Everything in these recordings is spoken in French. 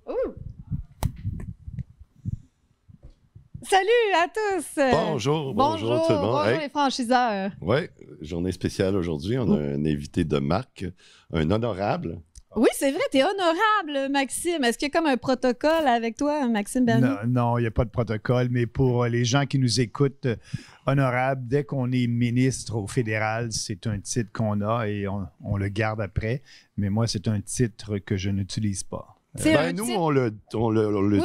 Ouh. Salut à tous! Bonjour tout le monde. Bonjour les franchiseurs. Oui, journée spéciale aujourd'hui. On a un invité de marque, un honorable. Oui, c'est vrai, t'es honorable, Maxime. Est-ce qu'il y a comme un protocole avec toi, Maxime Bernier? Non, il n'y a pas de protocole, mais pour les gens qui nous écoutent, honorable, dès qu'on est ministre au fédéral, c'est un titre qu'on a et on le garde après. Mais moi, c'est un titre que je n'utilise pas. Nous, on l'utilise. Oui,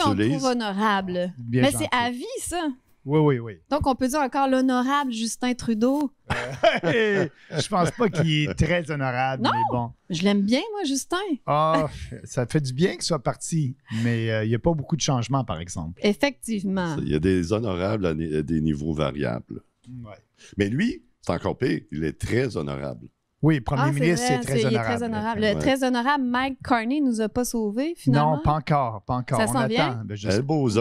on le trouve honorable. Bien Mais gentil. c'est à vie, ça. Oui. Donc, on peut dire encore l'honorable Justin Trudeau. Je pense pas qu'il est très honorable, Non. mais bon. Je l'aime bien, moi, Justin. Ah, ça fait du bien qu'il soit parti, mais il n'y a pas beaucoup de changements, par exemple. Effectivement. Il y a des honorables à des niveaux variables. Ouais. Mais lui, c'est encore pire. Il est très honorable. Oui, premier C'est ministre, vrai, c'est très il est honorable. très honorable. Ouais. Le très honorable Mike Carney nous a pas sauvés, finalement. Non, pas encore. Ça on s'en vient? attend. Ben,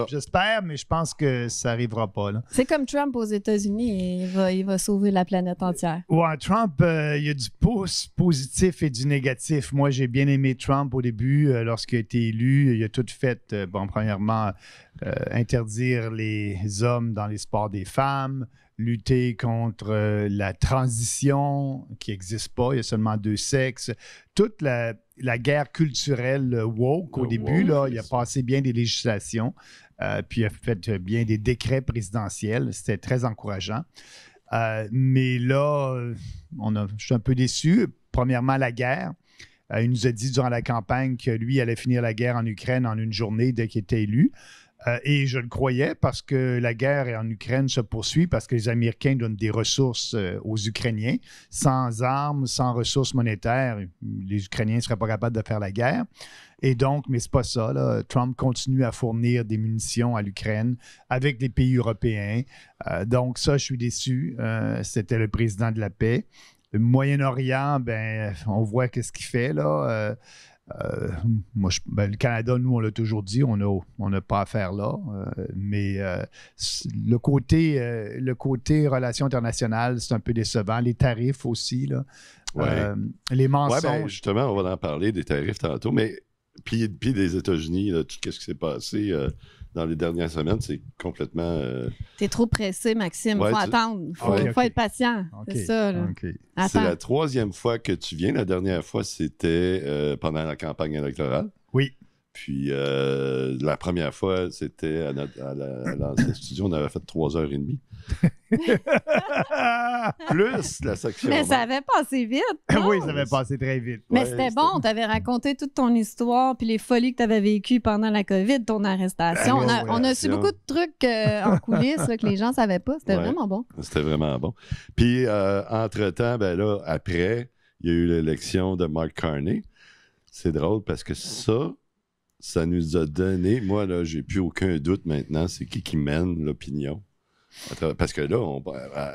j'espère, mais je pense que ça n'arrivera pas. Là. C'est comme Trump aux États-Unis. Il va sauver la planète entière. Ouais, Trump, il y a du positif et du négatif. Moi, j'ai bien aimé Trump au début. Lorsqu'il a été élu, il a tout fait. Premièrement, interdire les hommes dans les sports des femmes, lutter contre la transition qui n'existe pas, il y a seulement 2 sexes. Toute la guerre culturelle woke au début, là, il a passé bien des législations, puis il a fait bien des décrets présidentiels. C'était très encourageant. Mais là, je suis un peu déçu. Premièrement, la guerre. Il nous a dit durant la campagne que lui allait finir la guerre en Ukraine en une journée dès qu'il était élu. Et je le croyais parce que la guerre en Ukraine se poursuit parce que les Américains donnent des ressources aux Ukrainiens. Sans armes, sans ressources monétaires, les Ukrainiens ne seraient pas capables de faire la guerre. Et donc, mais c'est pas ça, là. Trump continue à fournir des munitions à l'Ukraine avec les pays européens. Donc ça, je suis déçu. C'était le président de la paix. Le Moyen-Orient, on voit qu'est-ce qu'il fait, là. Le Canada, nous, on l'a toujours dit, on n'a pas affaire là. Mais le côté relations internationales, c'est un peu décevant. Les tarifs aussi, là. Ouais. Les mensonges. Ouais, justement, on va en parler des tarifs tantôt. Mais puis des États-Unis, là, tout ce qui s'est passé dans les dernières semaines, c'est complètement... T'es trop pressé, Maxime. Ouais, faut attendre. Faut être patient. OK. C'est ça, là. OK. C'est Attends. la 3e fois que tu viens. La dernière fois, c'était pendant la campagne électorale. Oui. Puis la première fois, c'était à l'ancien studio, on avait fait 3h30. Plus la section. Mais ça avait passé vite. non? Oui, ça avait passé très vite. Mais Ouais, c'était bon. Tu avais raconté toute ton histoire puis les folies que tu avais vécues pendant la COVID, ton arrestation. On a su beaucoup de trucs en coulisses là, que les gens ne savaient pas. C'était vraiment bon. C'était vraiment bon. Puis, entre-temps, après, il y a eu l'élection de Mark Carney. C'est drôle parce que ça nous a donné... Moi, là, j'ai plus aucun doute maintenant, c'est qui mène l'opinion. Parce que là,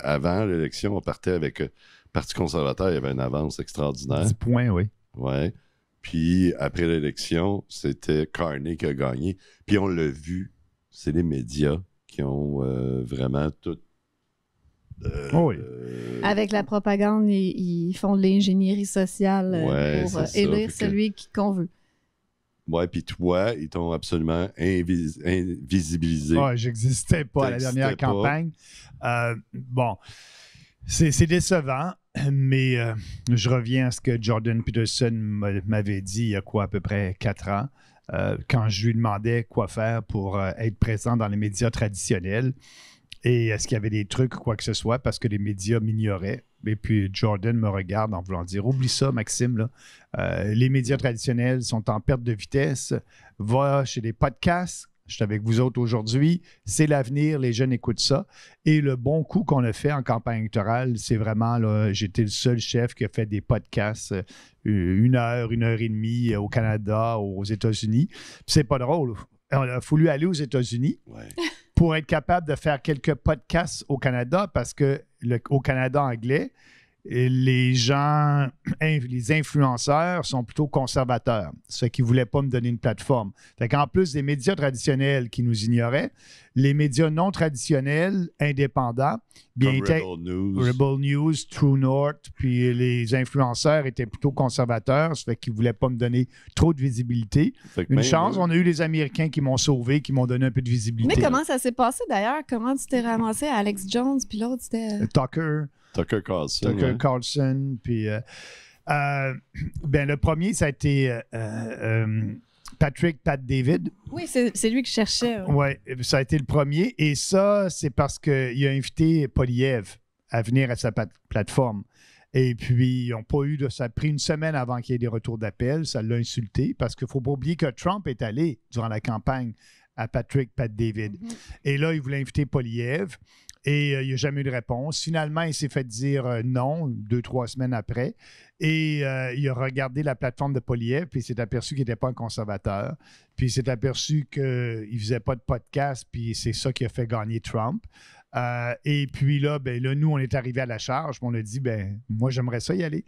avant l'élection, on partait avec le Parti conservateur, il y avait une avance extraordinaire. 10 points, oui. Ouais. Puis après l'élection, c'était Carney qui a gagné. Puis on l'a vu, c'est les médias qui ont vraiment tout... oui. Avec la propagande, ils font de l'ingénierie sociale pour élire celui qu'on veut. Ouais, puis toi, ils t'ont absolument invisibilisé. Ouais, j'existais pas à la dernière campagne. Bon, c'est décevant, mais je reviens à ce que Jordan Peterson m'avait dit il y a à peu près 4 ans, quand je lui demandais quoi faire pour être présent dans les médias traditionnels. Et est-ce qu'il y avait des trucs, quoi que ce soit, parce que les médias m'ignoraient. Et puis Jordan me regarde en voulant dire « Oublie ça, Maxime, là. Les médias traditionnels sont en perte de vitesse. Va chez des podcasts. Je suis avec vous autres aujourd'hui. C'est l'avenir. Les jeunes écoutent ça. » Et le bon coup qu'on a fait en campagne électorale, c'est vraiment, là, j'étais le seul chef qui a fait des podcasts 1 heure, 1h30 au Canada, aux États-Unis. Puis c'est pas drôle. On a voulu aller aux États-Unis. Ouais. Pour être capable de faire quelques podcasts au Canada, parce que au Canada anglais, les gens, les influenceurs sont plutôt conservateurs. Ça fait qu'ils ne voulaient pas me donner une plateforme. Fait qu'en plus des médias traditionnels qui nous ignoraient, les médias non traditionnels, indépendants, bien étaient Rebel News, True North, puis les influenceurs étaient plutôt conservateurs. Ça fait qu'ils ne voulaient pas me donner trop de visibilité. Une chance, on a eu les Américains qui m'ont sauvé, qui m'ont donné un peu de visibilité. Mais comment ça s'est passé d'ailleurs? Comment tu t'es ramassé à Alex Jones, puis l'autre c'était... Tucker Carlson. Puis, le premier, ça a été Pat David. Oui, c'est lui que je cherchais. Oui, ça a été le premier. Et ça, c'est parce qu'il a invité Poilievre à venir à sa plateforme. Et puis, ils n'ont pas eu ça a pris une semaine avant qu'il y ait des retours d'appel. Ça l'a insulté parce qu'il ne faut pas oublier que Trump est allé durant la campagne à Pat David. Mm-hmm. Et là, il voulait inviter Poilievre. Et il n'y a jamais eu de réponse. Finalement, il s'est fait dire non 2-3 semaines après. Et il a regardé la plateforme de Poilievre, puis il s'est aperçu qu'il n'était pas un conservateur. Puis il s'est aperçu qu'il ne faisait pas de podcast, puis c'est ça qui a fait gagner Trump. Et puis là, nous, on est arrivé à la charge, puis on a dit, moi, j'aimerais ça y aller.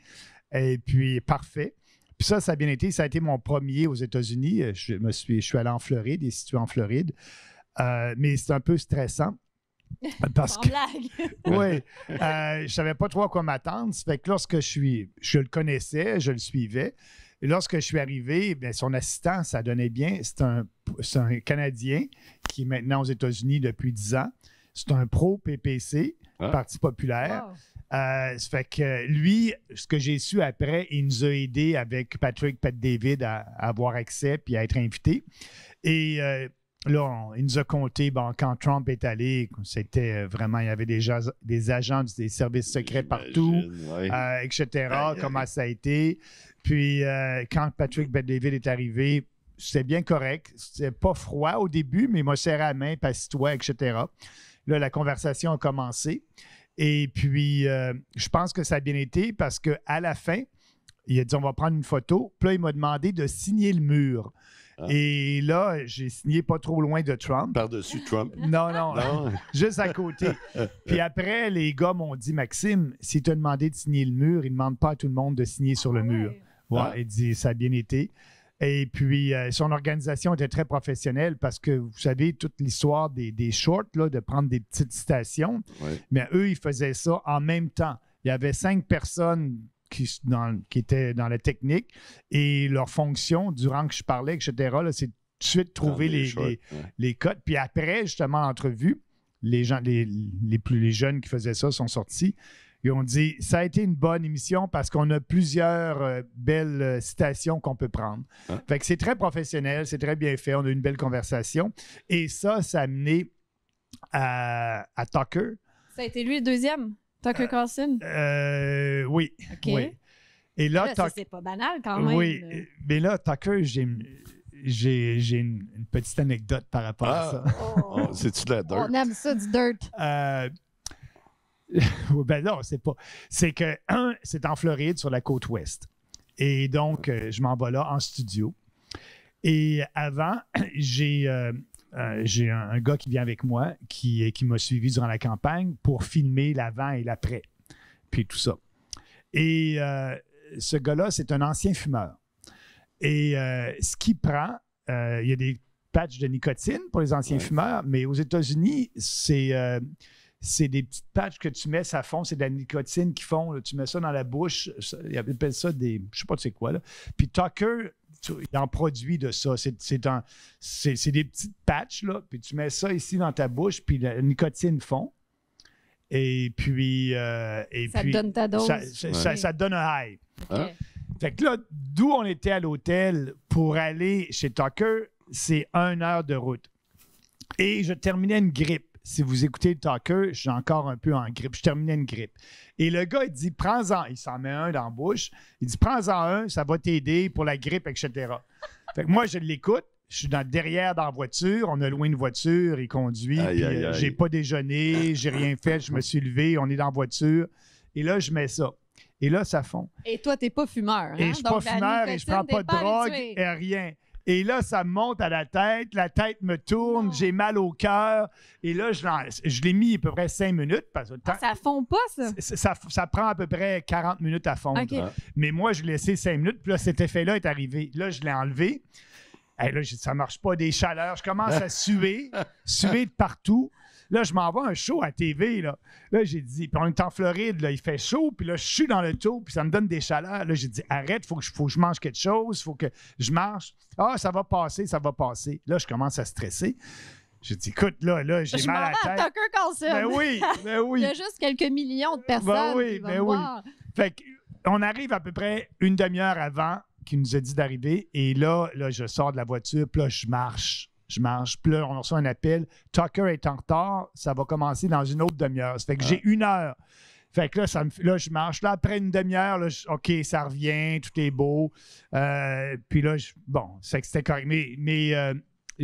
Et puis, parfait. Puis ça a bien été. Ça a été mon premier aux États-Unis. Je suis allé en Floride, il est situé en Floride. Mais c'est un peu stressant. Parce que, oui, je savais pas trop à quoi m'attendre. Ça fait que lorsque je le connaissais, je le suivais. Et lorsque je suis arrivé, son assistant, ça donnait bien. C'est un Canadien qui est maintenant aux États-Unis depuis 10 ans. C'est un pro PPC, Parti populaire. Wow. Ça fait que lui, ce que j'ai su après, il nous a aidés avec Pat David à avoir accès puis à être invité. Et là, il nous a compté, quand Trump est allé, c'était vraiment, il y avait des agents des services secrets partout, etc., comment ça a été. Puis, quand Patrick Bet-David est arrivé, c'était bien correct. C'était pas froid au début, mais il m'a serré la main, passe-toi, etc. Là, la conversation a commencé. Et puis, je pense que ça a bien été parce qu'à la fin, il a dit, on va prendre une photo. Puis là, il m'a demandé de signer le mur. Ah. Et là, j'ai signé pas trop loin de Trump. Par-dessus Trump? Non, juste à côté. Puis après, les gars m'ont dit, Maxime, si tu as demandé de signer le mur, il ne demande pas à tout le monde de signer sur le mur. Ouais, il dit, ça a bien été. Et puis, son organisation était très professionnelle parce que, vous savez, toute l'histoire des shorts, là, de prendre des petites citations, mais eux, ils faisaient ça en même temps. Il y avait 5 personnes qui étaient dans la technique et leur fonction, durant que je parlais, etc., là, c'est tout de suite trouver les codes. Puis après, justement, l'entrevue, les jeunes qui faisaient ça sont sortis. Ils ont dit, ça a été une bonne émission parce qu'on a plusieurs belles citations qu'on peut prendre. Fait que c'est très professionnel, c'est très bien fait, on a eu une belle conversation. Et ça a amené à Tucker. Ça a été lui le deuxième, Tucker Carlson? Oui. OK. Oui. Et là, ça, c'est pas banal quand même. Oui, mais là, Tucker, j'ai une petite anecdote par rapport à ça. C'est-tu de la dirt? On aime ça, du dirt. Non, c'est pas. C'est que, c'est en Floride, sur la côte ouest. Et donc, je m'en vais là en studio. Et avant, j'ai un gars qui vient avec moi, qui m'a suivi durant la campagne pour filmer l'avant et l'après, puis tout ça. Et ce gars-là, c'est un ancien fumeur. Et ce qu'il prend, il y a des patchs de nicotine pour les anciens fumeurs, mais aux États-Unis, c'est des petites patchs que tu mets, ça fond, c'est de la nicotine qui fond. Là, tu mets ça dans la bouche, ils appellent ça des... Je sais pas c'est quoi, là. Puis Tucker, il en produit de ça. C'est des petites patchs, là, puis tu mets ça ici dans ta bouche, puis la nicotine fond. Et puis... ça te donne ta dose. Ça te donne un high. Okay. Fait que là, d'où on était à l'hôtel pour aller chez Tucker, c'est 1 heure de route. Et je terminais une grippe. Si vous écoutez le Tucker, je suis encore un peu en grippe. Je terminais une grippe. Et le gars, il dit, prends-en. Il s'en met un dans la bouche. Il dit, prends-en un, ça va t'aider pour la grippe, etc. Fait que moi, je l'écoute. Je suis derrière dans la voiture. On a loué une voiture. Il conduit. J'ai pas déjeuné. J'ai rien fait. Je me suis levé. On est dans la voiture. Et là, je mets ça. Et là, ça fond. Et toi, t'es pas fumeur. Hein? Et je suis pas fumeur et je prends pas de drogue et rien. Et là, ça me monte à la tête me tourne, j'ai mal au cœur. Et là, je l'ai mis à peu près 5 minutes. Parce que ça fond pas, ça? Ça prend à peu près 40 minutes à fondre. Okay. Mais moi, je l'ai laissé 5 minutes, puis là, cet effet-là est arrivé. Là, je l'ai enlevé. Et là, ça marche pas, des chaleurs. Je commence à suer de partout. Là, je m'en vais à un show à TV. Là, j'ai dit, puis on est en Floride, là, il fait chaud, puis là, je suis dans le tour, puis ça me donne des chaleurs. Là, j'ai dit, arrête, faut que je mange quelque chose, faut que je marche. Ah, ça va passer, ça va passer. Là, je commence à stresser. J'ai dit, écoute, là, j'ai mal à la tête. Tucker Carlson. Ben oui. Il y a juste quelques millions de personnes qui vont voir. Fait qu'on arrive à peu près une demi-heure avant qu'il nous a dit d'arriver, et là, je sors de la voiture, puis là, je marche. Puis là, on reçoit un appel. Tucker est en retard. Ça va commencer dans une autre demi-heure. Ça fait que j'ai 1 heure. Fait que là, je marche. Là, après une demi-heure, là, OK, ça revient. Tout est beau. Puis là, c'est que c'était correct. Mais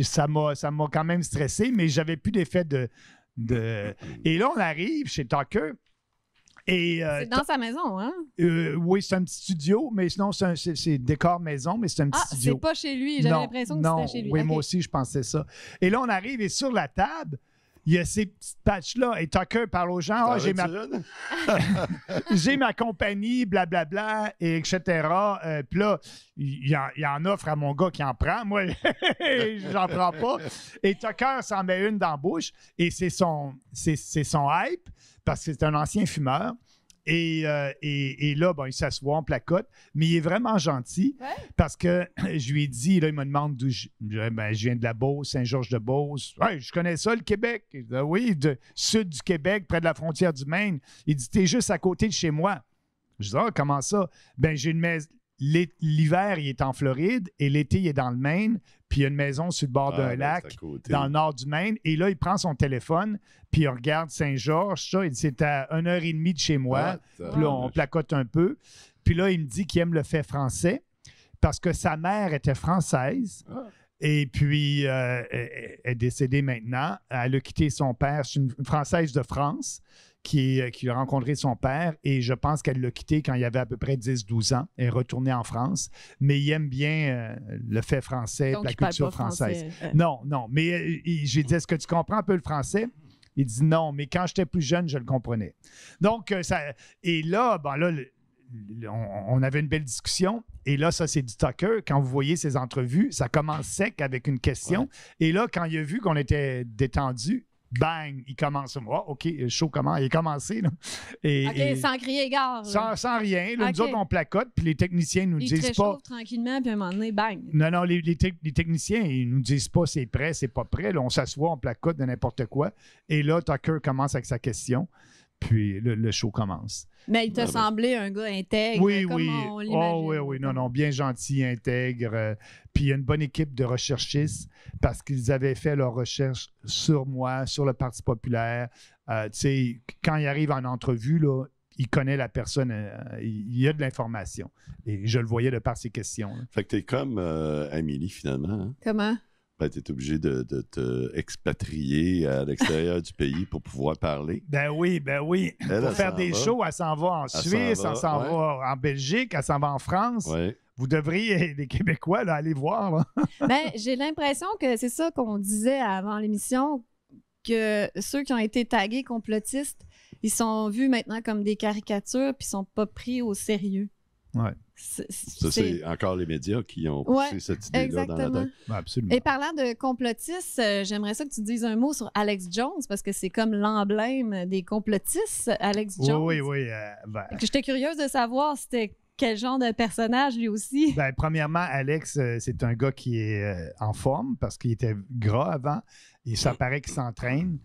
ça m'a quand même stressé, mais j'avais plus d'effet de... Et là, on arrive chez Tucker. C'est dans sa maison, hein? Oui, c'est un petit studio, mais sinon, c'est décor maison, mais c'est un petit studio. C'est pas chez lui. J'avais l'impression que c'était chez lui. Oui, moi aussi, je pensais ça. Et là, on arrive et sur la table, il y a ces petites patchs-là. Et Tucker parle aux gens, j'ai ma compagnie, blablabla, et etc. Puis là, il en offre à mon gars qui en prend. Moi, j'en prends pas. Et Tucker s'en met une dans la bouche. Et c'est son hype, parce que c'est un ancien fumeur. Et là, il s'assoit, on placote, mais il est vraiment gentil parce que je lui ai dit, là, il me demande d'où je viens de la Beauce, Saint-Georges-de-Beauce. Ouais, je connais ça, le Québec. Il dit, oui, sud du Québec, près de la frontière du Maine. Il dit, t'es juste à côté de chez moi. Je dis, comment ça? J'ai une maison. L'hiver, il est en Floride et l'été, il est dans le Maine. Puis il y a une maison sur le bord d'un lac dans le nord du Maine. Et là, il prend son téléphone, puis il regarde Saint-Georges. Ça, il dit, c'est à 1h30 de chez moi. Puis là, on placote un peu. Puis là, il me dit qu'il aime le fait français parce que sa mère était française. Et puis, elle est décédée maintenant. Elle a quitté son père. C'est une Française de France qui a rencontré son père et je pense qu'elle l'a quitté quand il avait à peu près 10-12 ans. Elle est retournée en France, mais il aime bien le fait français, donc, la culture française. Non. Mais j'ai dit, est-ce que tu comprends un peu le français? Il dit non, mais quand j'étais plus jeune, je le comprenais. Donc, et là, on avait une belle discussion. Et là, ça, c'est du Tucker. Quand vous voyez ses entrevues, ça commence sec avec une question. Et là, quand il a vu qu'on était détendu, bang, il commence. OK, le show commence. Il est commencé. Là. Sans crier gare. Sans rien. Là, nous autres, on placote, puis les techniciens nous disent pas. Tranquillement, puis à un moment donné, bang. Non, les techniciens, ils nous disent pas c'est prêt, c'est pas prêt. Là, on s'assoit, on placote de n'importe quoi. Et là, Tucker commence avec sa question. Puis le show commence. Mais il t'a semblé un gars intègre. Oui. On l'imagine. Oui. Non, bien gentil, intègre. Puis il y a une bonne équipe de recherchistes parce qu'ils avaient fait leurs recherches sur moi, sur le Parti populaire. Tu sais, quand il arrive en entrevue, là, il connaît la personne. Il y a de l'information. Et je le voyais de par ses questions. Là. Fait que t'es comme Amélie, finalement. Hein? Comment? Tu es obligé de te expatrier à l'extérieur du pays pour pouvoir parler. Ben oui. Pour faire des shows, elle s'en va en Suisse, elle s'en va en Belgique, elle s'en va en France. Ouais. Vous devriez, les Québécois, là, aller voir. Là. J'ai l'impression que c'est ça qu'on disait avant l'émission, que ceux qui ont été tagués complotistes, ils sont vus maintenant comme des caricatures puis ils sont pas pris au sérieux. Ouais. C'est encore les médias qui ont poussé cette idée-là dans la tête. Absolument. Et parlant de complotistes, j'aimerais ça que tu dises un mot sur Alex Jones, parce que c'est comme l'emblème des complotistes, Alex Jones. Oui. J'étais curieuse de savoir c'était quel genre de personnage lui aussi. Premièrement, Alex, c'est un gars qui est en forme parce qu'il était gras avant et ça paraît qu'il s'entraîne.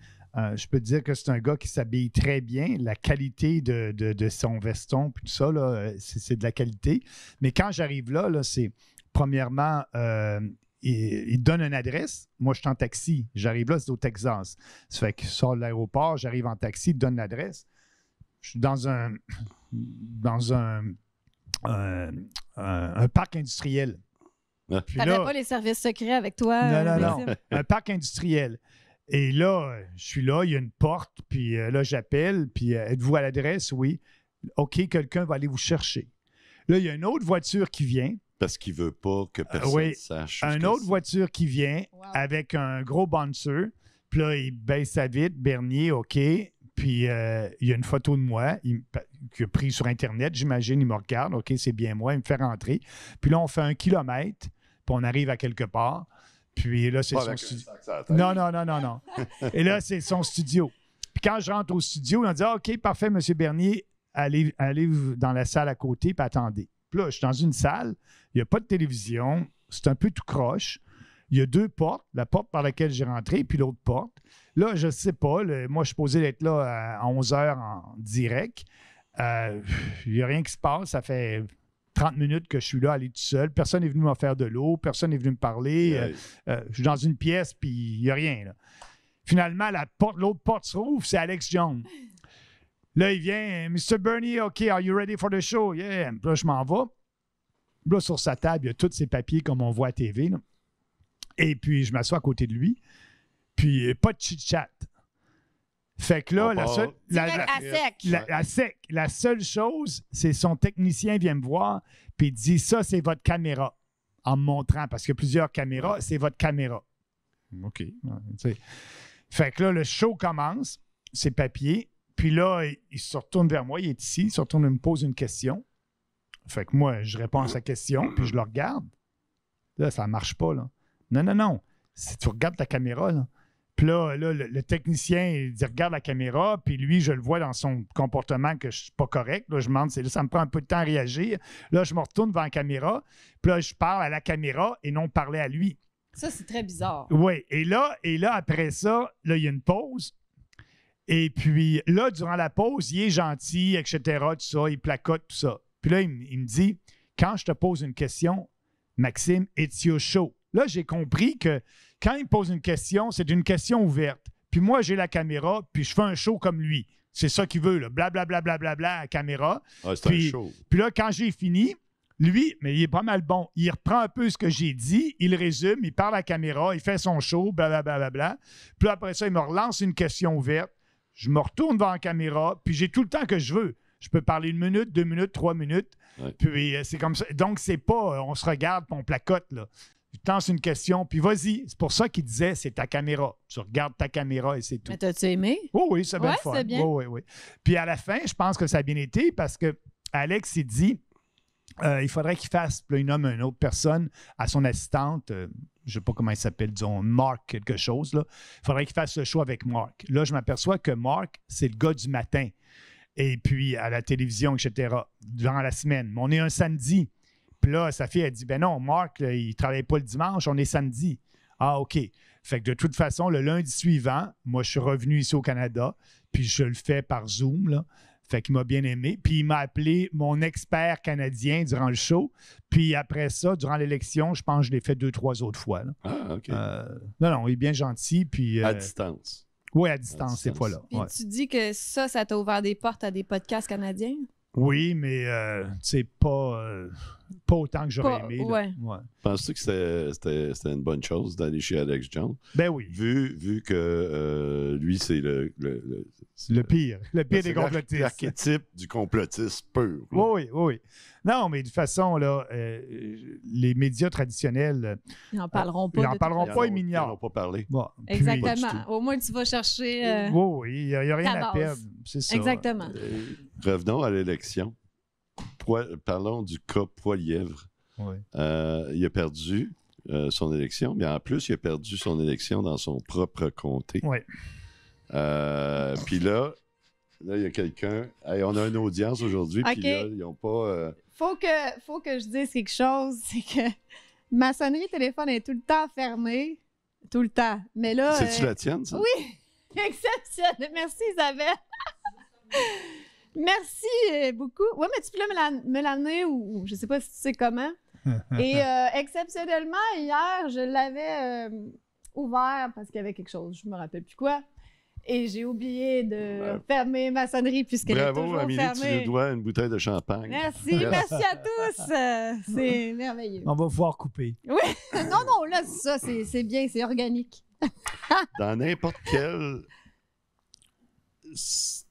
Je peux te dire que c'est un gars qui s'habille très bien. La qualité de son veston, puis tout ça, là, c'est de la qualité. Mais quand j'arrive là, c'est premièrement, il donne une adresse. Moi, je suis en taxi. J'arrive là, c'est au Texas. Ça fait que je sors de l'aéroport, j'arrive en taxi, il donne l'adresse. Je suis dans un parc industriel. Tu n'avais pas les services secrets avec toi? Non. Un parc industriel. Et là, je suis là, il y a une porte, puis là, j'appelle, puis êtes-vous à l'adresse? Oui. OK, quelqu'un va aller vous chercher. Là, il y a une autre voiture qui vient, Parce qu'il veut pas que personne oui. sache. Une autre voiture qui vient Wow. avec un gros bouncer. Puis là, il baisse sa vitre, Bernier, OK. Puis il y a une photo de moi qu'il a pris sur Internet, j'imagine. Il me regarde, OK, c'est bien moi. Il me fait rentrer. Puis là, on fait 1 kilomètre, puis on arrive à quelque part. Puis là, c'est son studio. Non. Et là, c'est son studio. Puis quand je rentre au studio, on dit OK, parfait, M. Bernier, allez dans la salle à côté, puis attendez. Puis là, je suis dans une salle, il n'y a pas de télévision, c'est un peu tout croche. Il y a 2 portes, la porte par laquelle j'ai rentré, puis l'autre porte. Là, je ne sais pas, moi, je suis supposé être là à 11 h en direct. Il n'y a rien qui se passe, ça fait 30 minutes que je suis là, aller tout seul. Personne n'est venu m'offrir de l'eau, personne n'est venu me parler. Je suis dans une pièce, puis il n'y a rien. Là. Finalement, l'autre porte se rouvre, c'est Alex Jones. Là, il vient, Mr. Bernier, OK, are you ready for the show? Yeah. Puis là, je m'en vais. Là, sur sa table, il y a tous ses papiers comme on voit à TV. Là. Et puis, je m'assois à côté de lui. Puis, pas de chit-chat. Fait que là, la seule chose, c'est son technicien vient me voir, puis il dit, ça, c'est votre caméra. En me montrant, parce qu'il y a plusieurs caméras, c'est votre caméra. OK. Fait que là, le show commence, ses papiers, puis là, il se retourne vers moi, il est ici, il se retourne et me pose une question. Fait que moi, je réponds à sa question, puis je le regarde. Là, ça ne marche pas, là. Non. Si tu regardes ta caméra, là. Puis là, le technicien, il dit, regarde la caméra, puis lui, je le vois dans son comportement que je ne suis pas correct. Là, je me demande, ça me prend un peu de temps à réagir. Là, je me retourne devant la caméra, puis là, je parle à la caméra et non parler à lui. Ça, c'est très bizarre. Oui, et là, après ça, là, il y a une pause. Et puis là, durant la pause, il est gentil, etc., tout ça, il placote, tout ça. Puis là, il me dit, quand je te pose une question, Maxime, it's your show. Là, j'ai compris que quand il me pose une question, c'est une question ouverte. Puis moi, j'ai la caméra, puis je fais un show comme lui. C'est ça qu'il veut, là. Blablabla, à la caméra. Ah, c'est un show. Puis là, quand j'ai fini, lui, mais il est pas mal bon. Il reprend un peu ce que j'ai dit, il résume, il parle à la caméra, il fait son show, blablabla. Puis après ça, il me relance une question ouverte. Je me retourne devant la caméra, puis j'ai tout le temps que je veux. Je peux parler 1 minute, 2 minutes, 3 minutes. Ouais. Puis c'est comme ça. Donc, c'est pas on se regarde puis on placote, là. Je lance une question, puis vas-y. C'est pour ça qu'il disait, c'est ta caméra. Tu regardes ta caméra et c'est tout. Mais t'as-tu aimé? Oh oui, c'est bien Ouais, fun. c'est bien. Oui. Puis à la fin, je pense que ça a bien été parce que Alex, il dit, il faudrait qu'il fasse, puis là, il nomme une autre personne à son assistante, je ne sais pas comment il s'appelle, disons, Mark quelque chose, là. Il faudrait qu'il fasse le show avec Mark. Là, je m'aperçois que Mark, c'est le gars du matin. Et puis, à la télévision, etc., durant la semaine. Mais on est un samedi. Puis là, sa fille, elle dit, ben non, Mark, là, il ne travaille pas le dimanche, on est samedi. Ah, OK. Fait que de toute façon, le lundi suivant, moi, je suis revenu ici au Canada, puis je le fais par Zoom, là. Fait qu'il m'a bien aimé. Puis il m'a appelé mon expert canadien durant le show. Puis après ça, durant l'élection, je pense que je l'ai fait 2-3 autres fois, là. Ah, OK. Non, il est bien gentil. Puis, à distance. Oui, à distance, ces fois-là. Puis Ouais. tu dis que ça t'a ouvert des portes à des podcasts canadiens? Oui, mais c'est pas autant que j'aurais aimé. Là. Ouais. Penses-tu que c'était une bonne chose d'aller chez Alex Jones? Ben oui. Vu que lui, c'est le pire. Le pire des complotistes. L'archétype du complotiste pur. Oui. Non, mais de toute façon, là, les médias traditionnels. Ils n'en parleront pas. Ils n'en parleront pas, ils Ils m'ignorent. n'ont pas parlé. Bon, Exactement. Au moins, tu vas chercher. Oui, il n'y a rien ta à base. perdre. C'est ça. Exactement. Revenons à l'élection. Parlons du cas Poilièvre. Oui. Il a perdu son élection, mais en plus, il a perdu son élection dans son propre comté. Oui. Puis là, il y a quelqu'un. Hey, on a une audience aujourd'hui, puis là, ils n'ont pas. Faut que je dise quelque chose, c'est que ma sonnerie téléphone est tout le temps fermée. Tout le temps. Mais là. C'est-tu la tienne, ça? Oui! Exceptionnel. Merci, Isabelle. Merci beaucoup. Oui, mais tu peux me l'amener ou je ne sais pas si tu sais comment. Et exceptionnellement, hier, je l'avais ouvert parce qu'il y avait quelque chose. Je ne me rappelle plus quoi. Et j'ai oublié de fermer ma sonnerie puisqu'elle est toujours Amélie, fermée. tu lui dois une bouteille de champagne. Merci à tous. C'est merveilleux. On va pouvoir couper. Oui, non, là, ça, c'est bien, c'est organique. Dans n'importe quel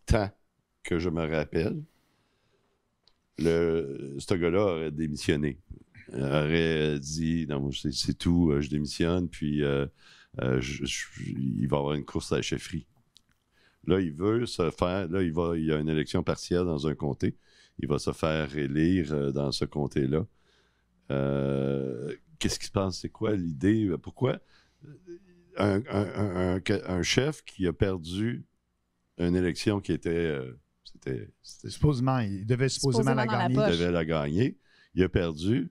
temps que je me rappelle, ce gars-là aurait démissionné. aurait dit non, c'est tout, je démissionne, puis il va y avoir une course à la chefferie. Là, il veut se faire. Là, il y a une élection partielle dans un comté. Il va se faire élire dans ce comté-là. Qu'est-ce qui se passe? C'est quoi l'idée? Pourquoi un chef qui a perdu une élection qui était. Supposément, il devait supposément la gagner. Il devait la gagner. Il a perdu.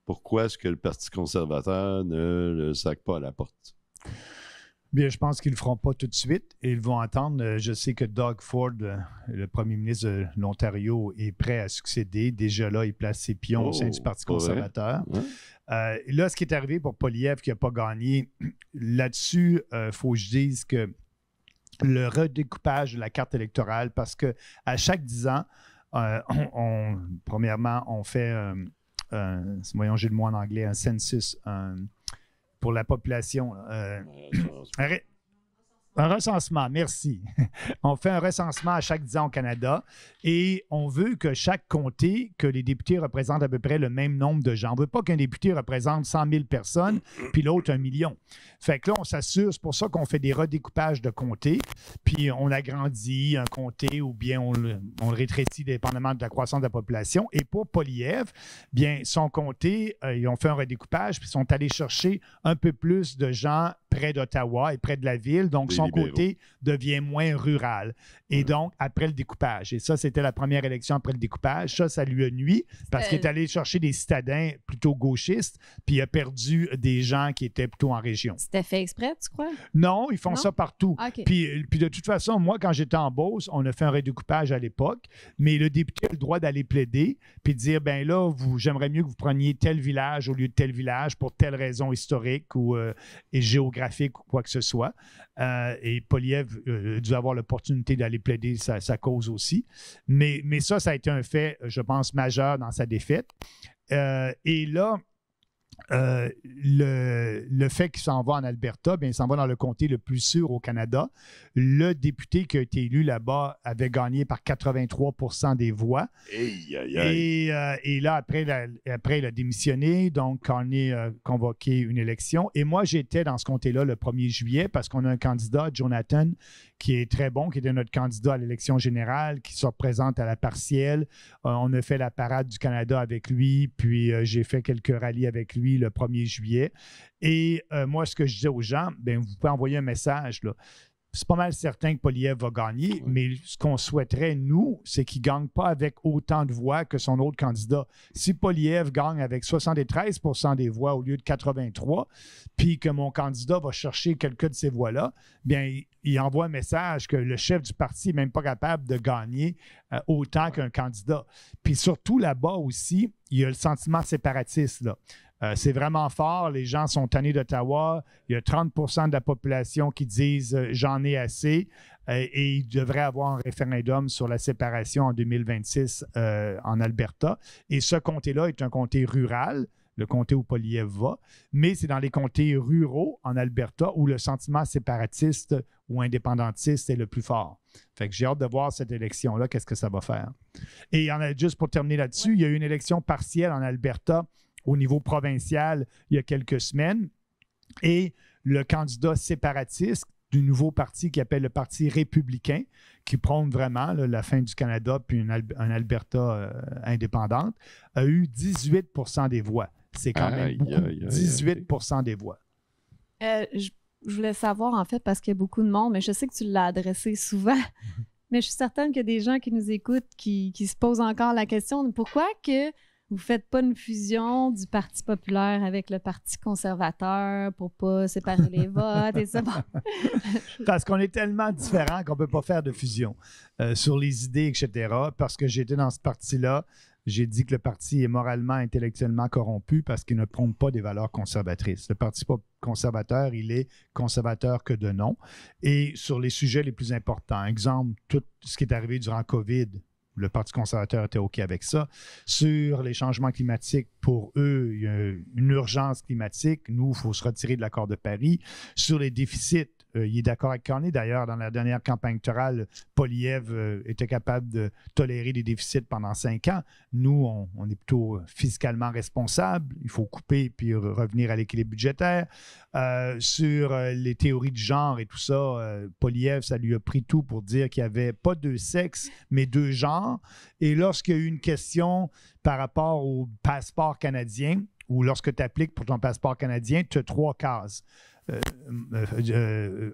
Pourquoi est-ce que le Parti conservateur ne le sac pas à la porte? Bien, je pense qu'ils ne le feront pas tout de suite. Et ils vont attendre. Je sais que Doug Ford, le premier ministre de l'Ontario, est prêt à succéder. Déjà là, il place ses pions au sein du Parti conservateur. Ouais. Là, ce qui est arrivé pour Poilievre qui n'a pas gagné, là-dessus, il faut que je dise que le redécoupage de la carte électorale, parce qu'à chaque 10 ans, premièrement, on fait, voyons, j'ai le mot en anglais, un census pour la population. Un recensement, merci. On fait un recensement à chaque 10 ans au Canada et on veut que chaque comté, que les députés représentent à peu près le même nombre de gens. On ne veut pas qu'un député représente 100 000 personnes puis l'autre 1 million. Fait que là, on s'assure, c'est pour ça qu'on fait des redécoupages de comtés, puis on agrandit un comté ou bien on le rétrécit dépendamment de la croissance de la population. Et pour Poilievre, bien, son comté, ils ont fait un redécoupage puis ils sont allés chercher un peu plus de gens près d'Ottawa et près de la ville. Donc, son côté devient moins rural. Et donc, après le découpage. Et ça, c'était la première élection après le découpage. Ça lui a nui parce qu'il est allé chercher des citadins plutôt gauchistes, puis il a perdu des gens qui étaient plutôt en région. C'était fait exprès, tu crois? Non, ils font ça partout. Okay. Puis de toute façon, moi, quand j'étais en Beauce, on a fait un redécoupage à l'époque, mais le député a le droit d'aller plaider puis de dire, ben là, j'aimerais mieux que vous preniez tel village au lieu de tel village pour telle raison historique ou et géographique ou quoi que ce soit. Et Poilievre a dû avoir l'opportunité d'aller plaider sa cause aussi. Mais ça a été un fait, je pense, majeur dans sa défaite. Et là, le fait qu'il s'en va en Alberta, bien, il s'en va dans le comté le plus sûr au Canada. Le député qui a été élu là-bas avait gagné par 83 % des voix. Et là, après, il a démissionné. Donc, on a convoqué une élection. Et moi, j'étais dans ce comté-là le 1er juillet parce qu'on a un candidat, Jonathan, qui est très bon, qui était notre candidat à l'élection générale, qui se représente à la partielle. On a fait la parade du Canada avec lui, puis j'ai fait quelques rallyes avec lui le 1er juillet. Et moi, ce que je disais aux gens, bien, vous pouvez envoyer un message, là. C'est pas mal certain que Poilievre va gagner, mais ce qu'on souhaiterait, nous, c'est qu'il ne gagne pas avec autant de voix que son autre candidat. Si Poilievre gagne avec 73 % des voix au lieu de 83, puis que mon candidat va chercher quelques de ces voix-là, bien, il envoie un message que le chef du parti n'est même pas capable de gagner autant qu'un candidat. Puis surtout là-bas aussi, il y a le sentiment séparatiste, là. C'est vraiment fort. Les gens sont tannés d'Ottawa. Il y a 30 % de la population qui disent « j'en ai assez » et il devrait avoir un référendum sur la séparation en 2026 en Alberta. Et ce comté-là est un comté rural, le comté où Poilievre va, mais c'est dans les comtés ruraux en Alberta où le sentiment séparatiste ou indépendantiste est le plus fort. Fait que j'ai hâte de voir cette élection-là, qu'est-ce que ça va faire. Et juste pour terminer là-dessus, il y a eu une élection partielle en Alberta au niveau provincial il y a quelques semaines. Et le candidat séparatiste du nouveau parti qui appelle le Parti républicain, qui prône vraiment la fin du Canada puis un Alberta indépendante, a eu 18 % des voix. C'est quand même beaucoup. 18 % des voix. Je voulais savoir, en fait, parce qu'il y a beaucoup de monde, mais je sais que tu l'as adressé souvent. Mais je suis certaine qu'il y a des gens qui nous écoutent qui se posent encore la question de pourquoi que vous ne faites pas une fusion du Parti populaire avec le Parti conservateur pour ne pas séparer les votes et ça. Bon. Parce qu'on est tellement différents qu'on ne peut pas faire de fusion sur les idées, etc. Parce que j'étais dans ce parti-là, j'ai dit que le parti est moralement, intellectuellement corrompu parce qu'il ne prône pas des valeurs conservatrices. Le Parti conservateur, il est conservateur que de nom. Et sur les sujets les plus importants, exemple, tout ce qui est arrivé durant COVID, le Parti conservateur était OK avec ça. Sur les changements climatiques, pour eux, il y a une urgence climatique. Nous, il faut se retirer de l'accord de Paris. Sur les déficits, il est d'accord avec Carney. D'ailleurs, dans la dernière campagne électorale, Poilievre était capable de tolérer des déficits pendant 5 ans. Nous, on est plutôt fiscalement responsable. Il faut couper puis revenir à l'équilibre budgétaire. Sur les théories de genre et tout ça, Poilievre, ça lui a pris tout pour dire qu'il n'y avait pas 2 sexes, mais 2 genres. Et lorsqu'il y a eu une question par rapport au passeport canadien, ou lorsque tu appliques pour ton passeport canadien, tu as 3 cases.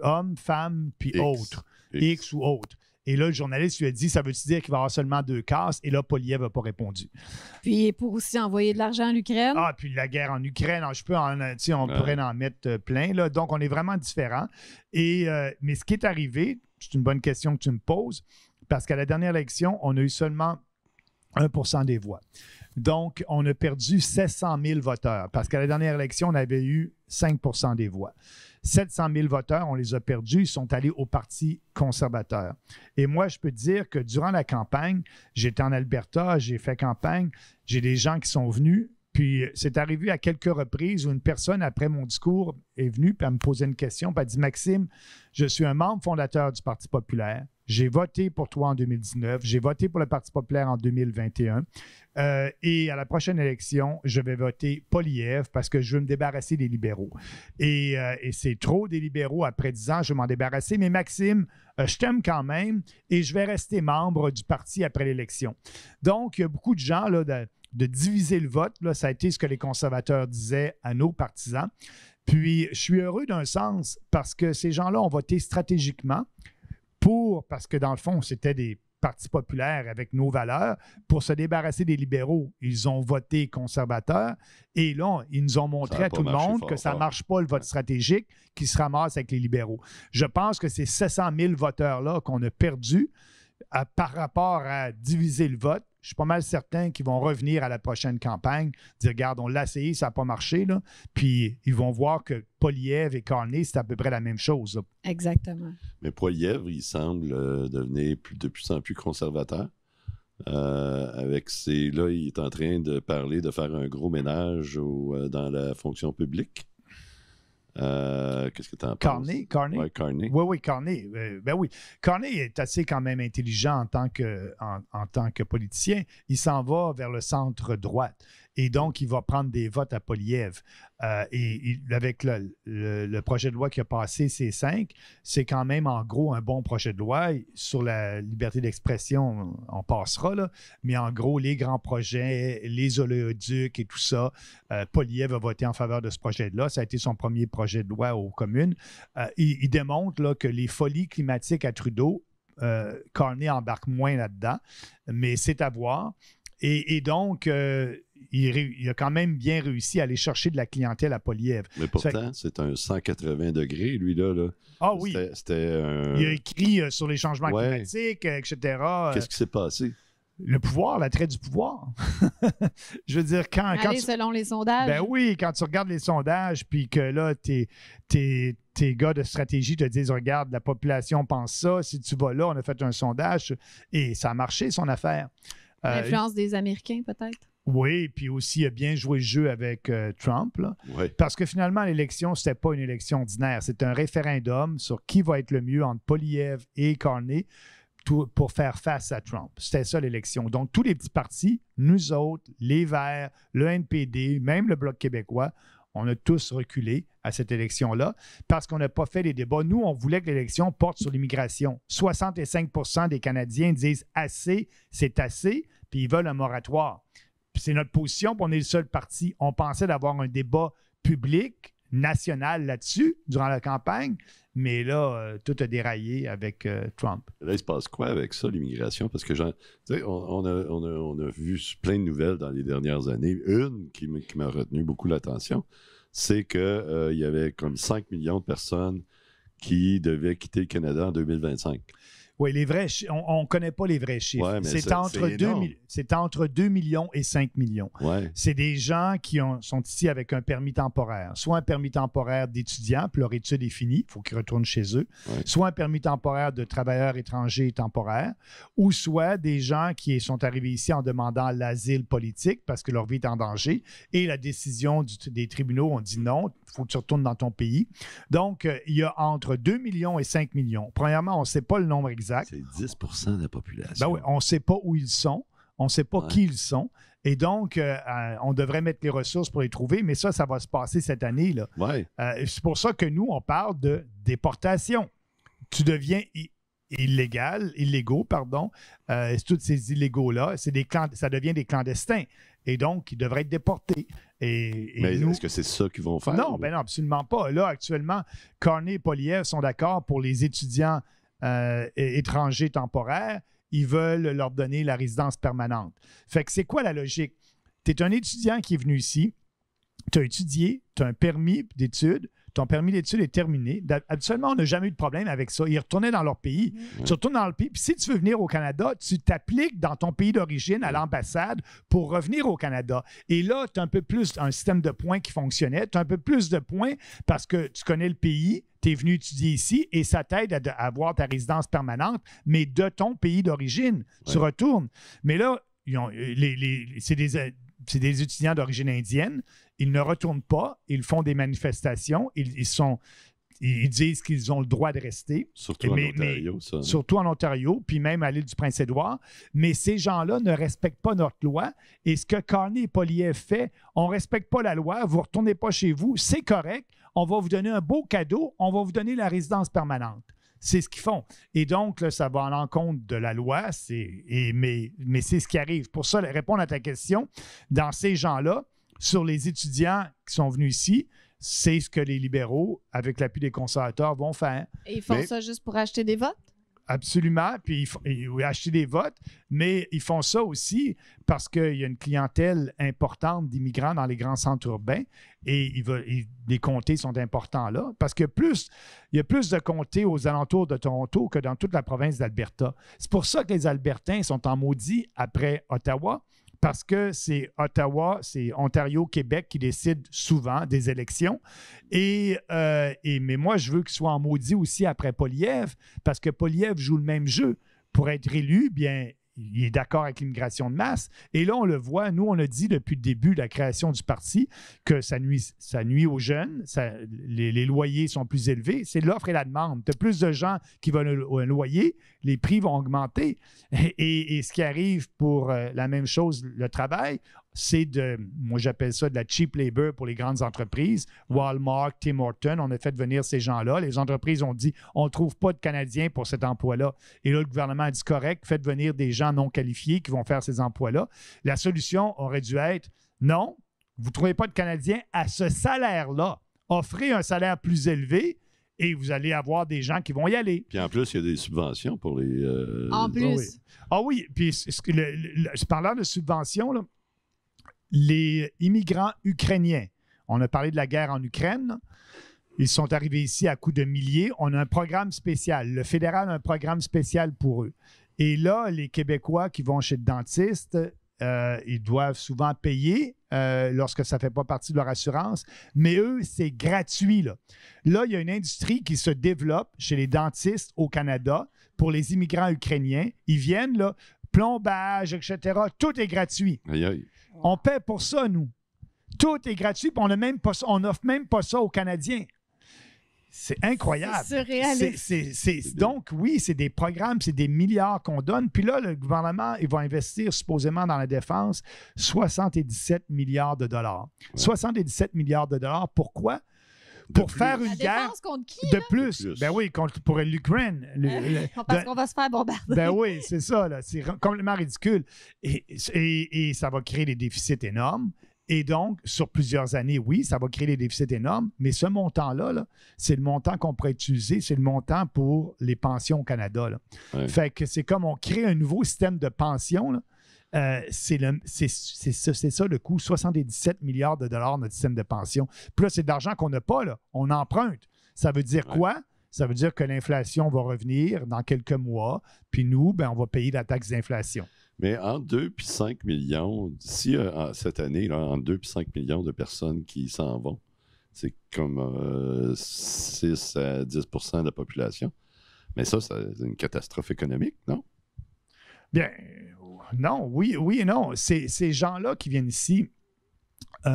Homme, femme, puis autre. X ou autre. Et là, le journaliste lui a dit, ça veut-tu dire qu'il va y avoir seulement 2 cases? Et là, Poilievre n'a pas répondu. Puis pour aussi envoyer de l'argent à l'Ukraine. Ah, puis la guerre en Ukraine, on pourrait en mettre plein. Là. Donc, on est vraiment différents. Mais ce qui est arrivé, c'est une bonne question que tu me poses, parce qu'à la dernière élection, on a eu seulement 1% des voix. Donc, on a perdu 700 000 voteurs parce qu'à la dernière élection, on avait eu 5% des voix. 700 000 voteurs, on les a perdus, ils sont allés au Parti conservateur. Et moi, je peux te dire que durant la campagne, j'étais en Alberta, j'ai fait campagne, j'ai des gens qui sont venus, puis c'est arrivé à quelques reprises où une personne, après mon discours, est venue puis elle me posait une question, puis elle dit « Maxime, je suis un membre fondateur du Parti populaire. J'ai voté pour toi en 2019. J'ai voté pour le Parti populaire en 2021. Et à la prochaine élection, je vais voter Poilievre parce que je veux me débarrasser des libéraux. Et c'est trop des libéraux. Après 10 ans, je vais m'en débarrasser. Mais Maxime, je t'aime quand même et je vais rester membre du parti après l'élection. » Donc, il y a beaucoup de gens là, de diviser le vote. Là, ça a été ce que les conservateurs disaient à nos partisans. Puis, je suis heureux d'un sens parce que ces gens-là ont voté stratégiquement parce que dans le fond, c'était des partis populaires avec nos valeurs, pour se débarrasser des libéraux. Ils ont voté conservateur et là, ils nous ont montré à tout le monde que ça ne marche pas le vote stratégique qui se ramasse avec les libéraux. Je pense que ces 700 000 voteurs-là qu'on a perdus par rapport à diviser le vote, je suis pas mal certain qu'ils vont revenir à la prochaine campagne, dire, regarde, on l'a essayé, ça n'a pas marché, là. Puis ils vont voir que Poilievre et Carney, c'est à peu près la même chose. Là. Exactement. Mais Poilievre, il semble devenir de plus en plus conservateur. Là, il est en train de parler de faire un gros ménage dans la fonction publique. Qu'est-ce que tu en penses? Carney? Oui, Carney. Oui, Carney. Ben oui. Carney est assez quand même intelligent en tant que politicien. Il s'en va vers le centre-droite. Et donc, il va prendre des votes à Poilievre. Avec le projet de loi qui a passé, C5, c'est quand même en gros un bon projet de loi. Sur la liberté d'expression, on passera, là. Mais en gros, les grands projets, les oléoducs et tout ça, Poilievre a voté en faveur de ce projet-là. Ça a été son premier projet de loi aux communes. Il démontre là, que les folies climatiques à Trudeau, Carney embarque moins là-dedans, mais c'est à voir. Et donc, il a quand même bien réussi à aller chercher de la clientèle à Poilievre. Mais pourtant, c'est un 180 degrés, lui, là. Ah oui. C'était Il a écrit sur les changements climatiques, etc. Qu'est-ce qui s'est passé? Le pouvoir, l'attrait du pouvoir. Je veux dire, quand selon les sondages. Ben oui, quand tu regardes les sondages, puis que là, tes gars de stratégie te disent, regarde, la population pense ça, si tu vas là, on a fait un sondage, et ça a marché, son affaire. L'influence des Américains, peut-être? Oui, puis aussi, il a bien joué le jeu avec Trump. Là, parce que finalement, l'élection, ce n'était pas une élection ordinaire. C'est un référendum sur qui va être le mieux entre Poilievre et Carney pour faire face à Trump. C'était ça, l'élection. Donc, tous les petits partis, nous autres, les Verts, le NPD, même le Bloc québécois, on a tous reculé à cette élection-là parce qu'on n'a pas fait les débats. Nous, on voulait que l'élection porte sur l'immigration. 65% des Canadiens disent « assez, c'est assez », puis ils veulent un moratoire. Puis c'est notre position, puis on est le seul parti. On pensait d'avoir un débat public, national là-dessus, durant la campagne, mais là, tout a déraillé avec Trump. Là, il se passe quoi avec ça, l'immigration? Parce que on a vu plein de nouvelles dans les dernières années. Une qui m'a retenu beaucoup l'attention, c'est qu'il y avait comme 5 millions de personnes qui devaient quitter le Canada en 2025. Oui, les vrais on ne connaît pas les vrais chiffres. Ouais, mais c'est entre 2 millions et 5 millions. Ouais. C'est des gens qui sont ici avec un permis temporaire. Soit un permis temporaire d'étudiant, puis leur étude est finie, il faut qu'ils retournent chez eux. Ouais. Soit un permis temporaire de travailleurs étrangers temporaires, ou soit des gens qui sont arrivés ici en demandant l'asile politique parce que leur vie est en danger et la décision des tribunaux ont dit non, il faut que tu retournes dans ton pays. Donc, il y a entre 2 millions et 5 millions. Premièrement, on ne sait pas le nombre exact. C'est 10 de la population. Ben oui, on ne sait pas où ils sont, on ne sait pas qui ils sont. Et donc, on devrait mettre les ressources pour les trouver, mais ça va se passer cette année, là. Ouais. C'est pour ça que nous, on parle de déportation. Tu deviens illégaux, tous ces illégaux-là, ça devient des clandestins. Et donc, ils devraient être déportés. Mais nous, est-ce que c'est ça qu'ils vont faire? Non, ben non, absolument pas. Là, actuellement, Carney et Poilievre sont d'accord pour les étudiants étrangers temporaires. Ils veulent leur donner la résidence permanente. Fait que c'est quoi la logique? Tu es un étudiant qui est venu ici, tu as étudié, tu as un permis d'études, ton permis d'études est terminé. Habituellement, on n'a jamais eu de problème avec ça. Ils retournaient dans leur pays. Tu retournes dans le pays. Puis si tu veux venir au Canada, tu t'appliques dans ton pays d'origine à l'ambassade pour revenir au Canada. Et là, tu as un peu plus un système de points qui fonctionnait. Tu as un peu plus de points parce que tu connais le pays, tu es venu étudier ici et ça t'aide à avoir ta résidence permanente, mais de ton pays d'origine. Tu retournes. Mais là, c'est des étudiants d'origine indienne. Ils ne retournent pas. Ils font des manifestations. Ils disent qu'ils ont le droit de rester. Surtout en Ontario, ça. Surtout en Ontario, puis même à l'île du Prince-Édouard. Mais ces gens-là ne respectent pas notre loi. Et ce que Carney et Poilievre fait, on ne respecte pas la loi, vous ne retournez pas chez vous, c'est correct. On va vous donner un beau cadeau, on va vous donner la résidence permanente. C'est ce qu'ils font. Et donc, là, ça va en l'encontre de la loi, mais c'est ce qui arrive. Pour ça, répondre à ta question, dans ces gens-là, sur les étudiants qui sont venus ici, c'est ce que les libéraux, avec l'appui des conservateurs, vont faire. Et ils font ça juste pour acheter des votes? Absolument, puis ils acheter des votes, mais ils font ça aussi parce qu'il y a une clientèle importante d'immigrants dans les grands centres urbains et les comtés sont importants là parce que il y a plus de comtés aux alentours de Toronto que dans toute la province d'Alberta. C'est pour ça que les Albertains sont en maudit après Ottawa. Parce que c'est Ottawa, c'est Ontario, Québec qui décident souvent des élections. Mais moi, je veux qu'il soit en maudit aussi après Poilievre, parce que Poilievre joue le même jeu. Pour être élu, bien, il est d'accord avec l'immigration de masse. Et là, on le voit, nous, on a dit depuis le début de la création du parti que ça nuit aux jeunes, les loyers sont plus élevés. C'est l'offre et la demande. Tu as plus de gens qui veulent un loyer, les prix vont augmenter. Et ce qui arrive pour la même chose, le travail, c'est moi j'appelle ça de la cheap labor pour les grandes entreprises. Walmart, Tim Hortons, on a fait venir ces gens-là. Les entreprises ont dit, on ne trouve pas de Canadiens pour cet emploi-là. Et là, le gouvernement a dit, correct, faites venir des gens non qualifiés qui vont faire ces emplois-là. La solution aurait dû être, non, vous ne trouvez pas de Canadiens à ce salaire-là. Offrez un salaire plus élevé et vous allez avoir des gens qui vont y aller. Puis en plus, il y a des subventions pour les... En plus. Ah oui, puis parlant de subventions, là, les immigrants ukrainiens, on a parlé de la guerre en Ukraine, ils sont arrivés ici à coups de milliers. On a un programme spécial. Le fédéral a un programme spécial pour eux. Et là, les Québécois qui vont chez le dentiste, ils doivent souvent payer lorsque ça ne fait pas partie de leur assurance. Mais eux, c'est gratuit. Là, il y a une industrie qui se développe chez les dentistes au Canada pour les immigrants ukrainiens. Ils viennent, là, plombage, etc. Tout est gratuit. Aïe, aïe. On paie pour ça, nous. Tout est gratuit, puis on n'offre même pas ça aux Canadiens. C'est incroyable. C'est surréaliste. Donc, oui, c'est des programmes, c'est des milliards qu'on donne. Puis là, le gouvernement, il va investir supposément dans la défense 77 milliards de dollars. Ouais. 77 milliards de dollars, pourquoi? Pour faire une guerre contre qui, de plus. Ben oui, pour l'Ukraine. Parce qu'on va se faire bombarder. Ben oui, c'est ça. Là. C'est complètement ridicule. Et ça va créer des déficits énormes. Et donc, sur plusieurs années, oui, ça va créer des déficits énormes. Mais ce montant-là, là, c'est le montant qu'on pourrait utiliser. C'est le montant pour les pensions au Canada. Là. Ouais. Fait que c'est comme on crée un nouveau système de pension. Là. C'est ça le coût, 77 milliards de dollars notre système de pension. Puis là, c'est de l'argent qu'on n'a pas, là. On emprunte. Ça veut dire quoi? Ça veut dire que l'inflation va revenir dans quelques mois, puis nous, ben, on va payer la taxe d'inflation. Mais entre 2 et 5 millions, d'ici cette année, là, entre 2 et 5 millions de personnes qui s'en vont, c'est comme 6 à 10 de la population. Mais ça, c'est une catastrophe économique, non? Bien, non, oui et non. Ces gens-là qui viennent ici,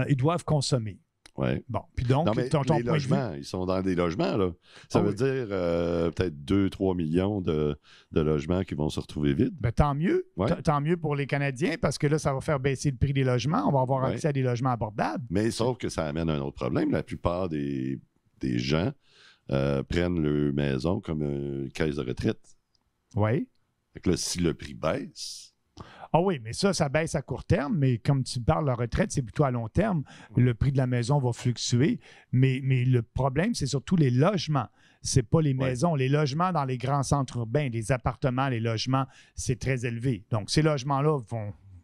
ils doivent consommer. Oui. Bon, puis donc, Non, mais ton les point de logements, vue... ils sont dans des logements, là. Ça veut dire peut-être 2-3 millions de logements qui vont se retrouver vides. Ben, tant mieux. Ouais. Tant mieux pour les Canadiens, parce que là, ça va faire baisser le prix des logements. On va avoir accès à des logements abordables. Mais sauf que ça amène un autre problème. La plupart des gens prennent leur maison comme une caisse de retraite. Oui. Fait que là, si le prix baisse... Ah oui, mais ça baisse à court terme, mais comme tu parles, la retraite, c'est plutôt à long terme. Le prix de la maison va fluctuer, mais le problème, c'est surtout les logements. C'est pas les maisons. Les logements dans les grands centres urbains, les appartements, les logements, c'est très élevé. Donc, ces logements-là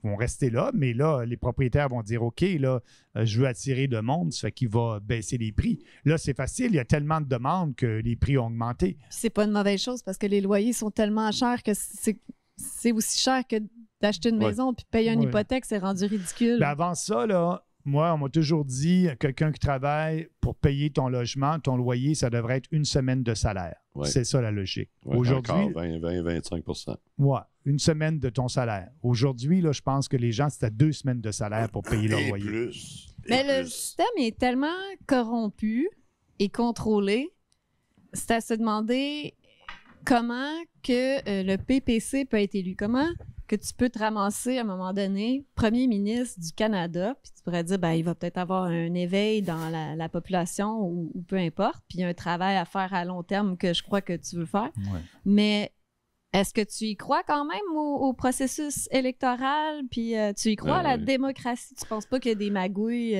vont rester là, mais là, les propriétaires vont dire, OK, là, je veux attirer de monde, ça fait qu'il va baisser les prix. Là, c'est facile, il y a tellement de demandes que les prix ont augmenté. Puis c'est pas une mauvaise chose parce que les loyers sont tellement chers que c'est aussi cher que d'acheter une maison puis payer une hypothèque, c'est rendu ridicule. Ben avant ça, là, moi, on m'a toujours dit, quelqu'un qui travaille pour payer ton logement, ton loyer, ça devrait être une semaine de salaire. Ouais. C'est ça la logique. Ouais, aujourd'hui, encore 20-25 ouais, une semaine de ton salaire. Aujourd'hui, là, je pense que les gens, c'était 2 semaines de salaire pour payer leur loyer. Plus. Mais le système est tellement corrompu et contrôlé, c'est à se demander comment que le PPC peut être élu. Comment que tu peux te ramasser à un moment donné premier ministre du Canada, puis tu pourrais dire, ben, il va peut-être avoir un éveil dans la population ou peu importe, puis il y a un travail à faire à long terme que je crois que tu veux faire. Ouais. Mais est-ce que tu y crois quand même au processus électoral, puis tu y crois à la démocratie? Tu penses pas qu'il y a des magouilles?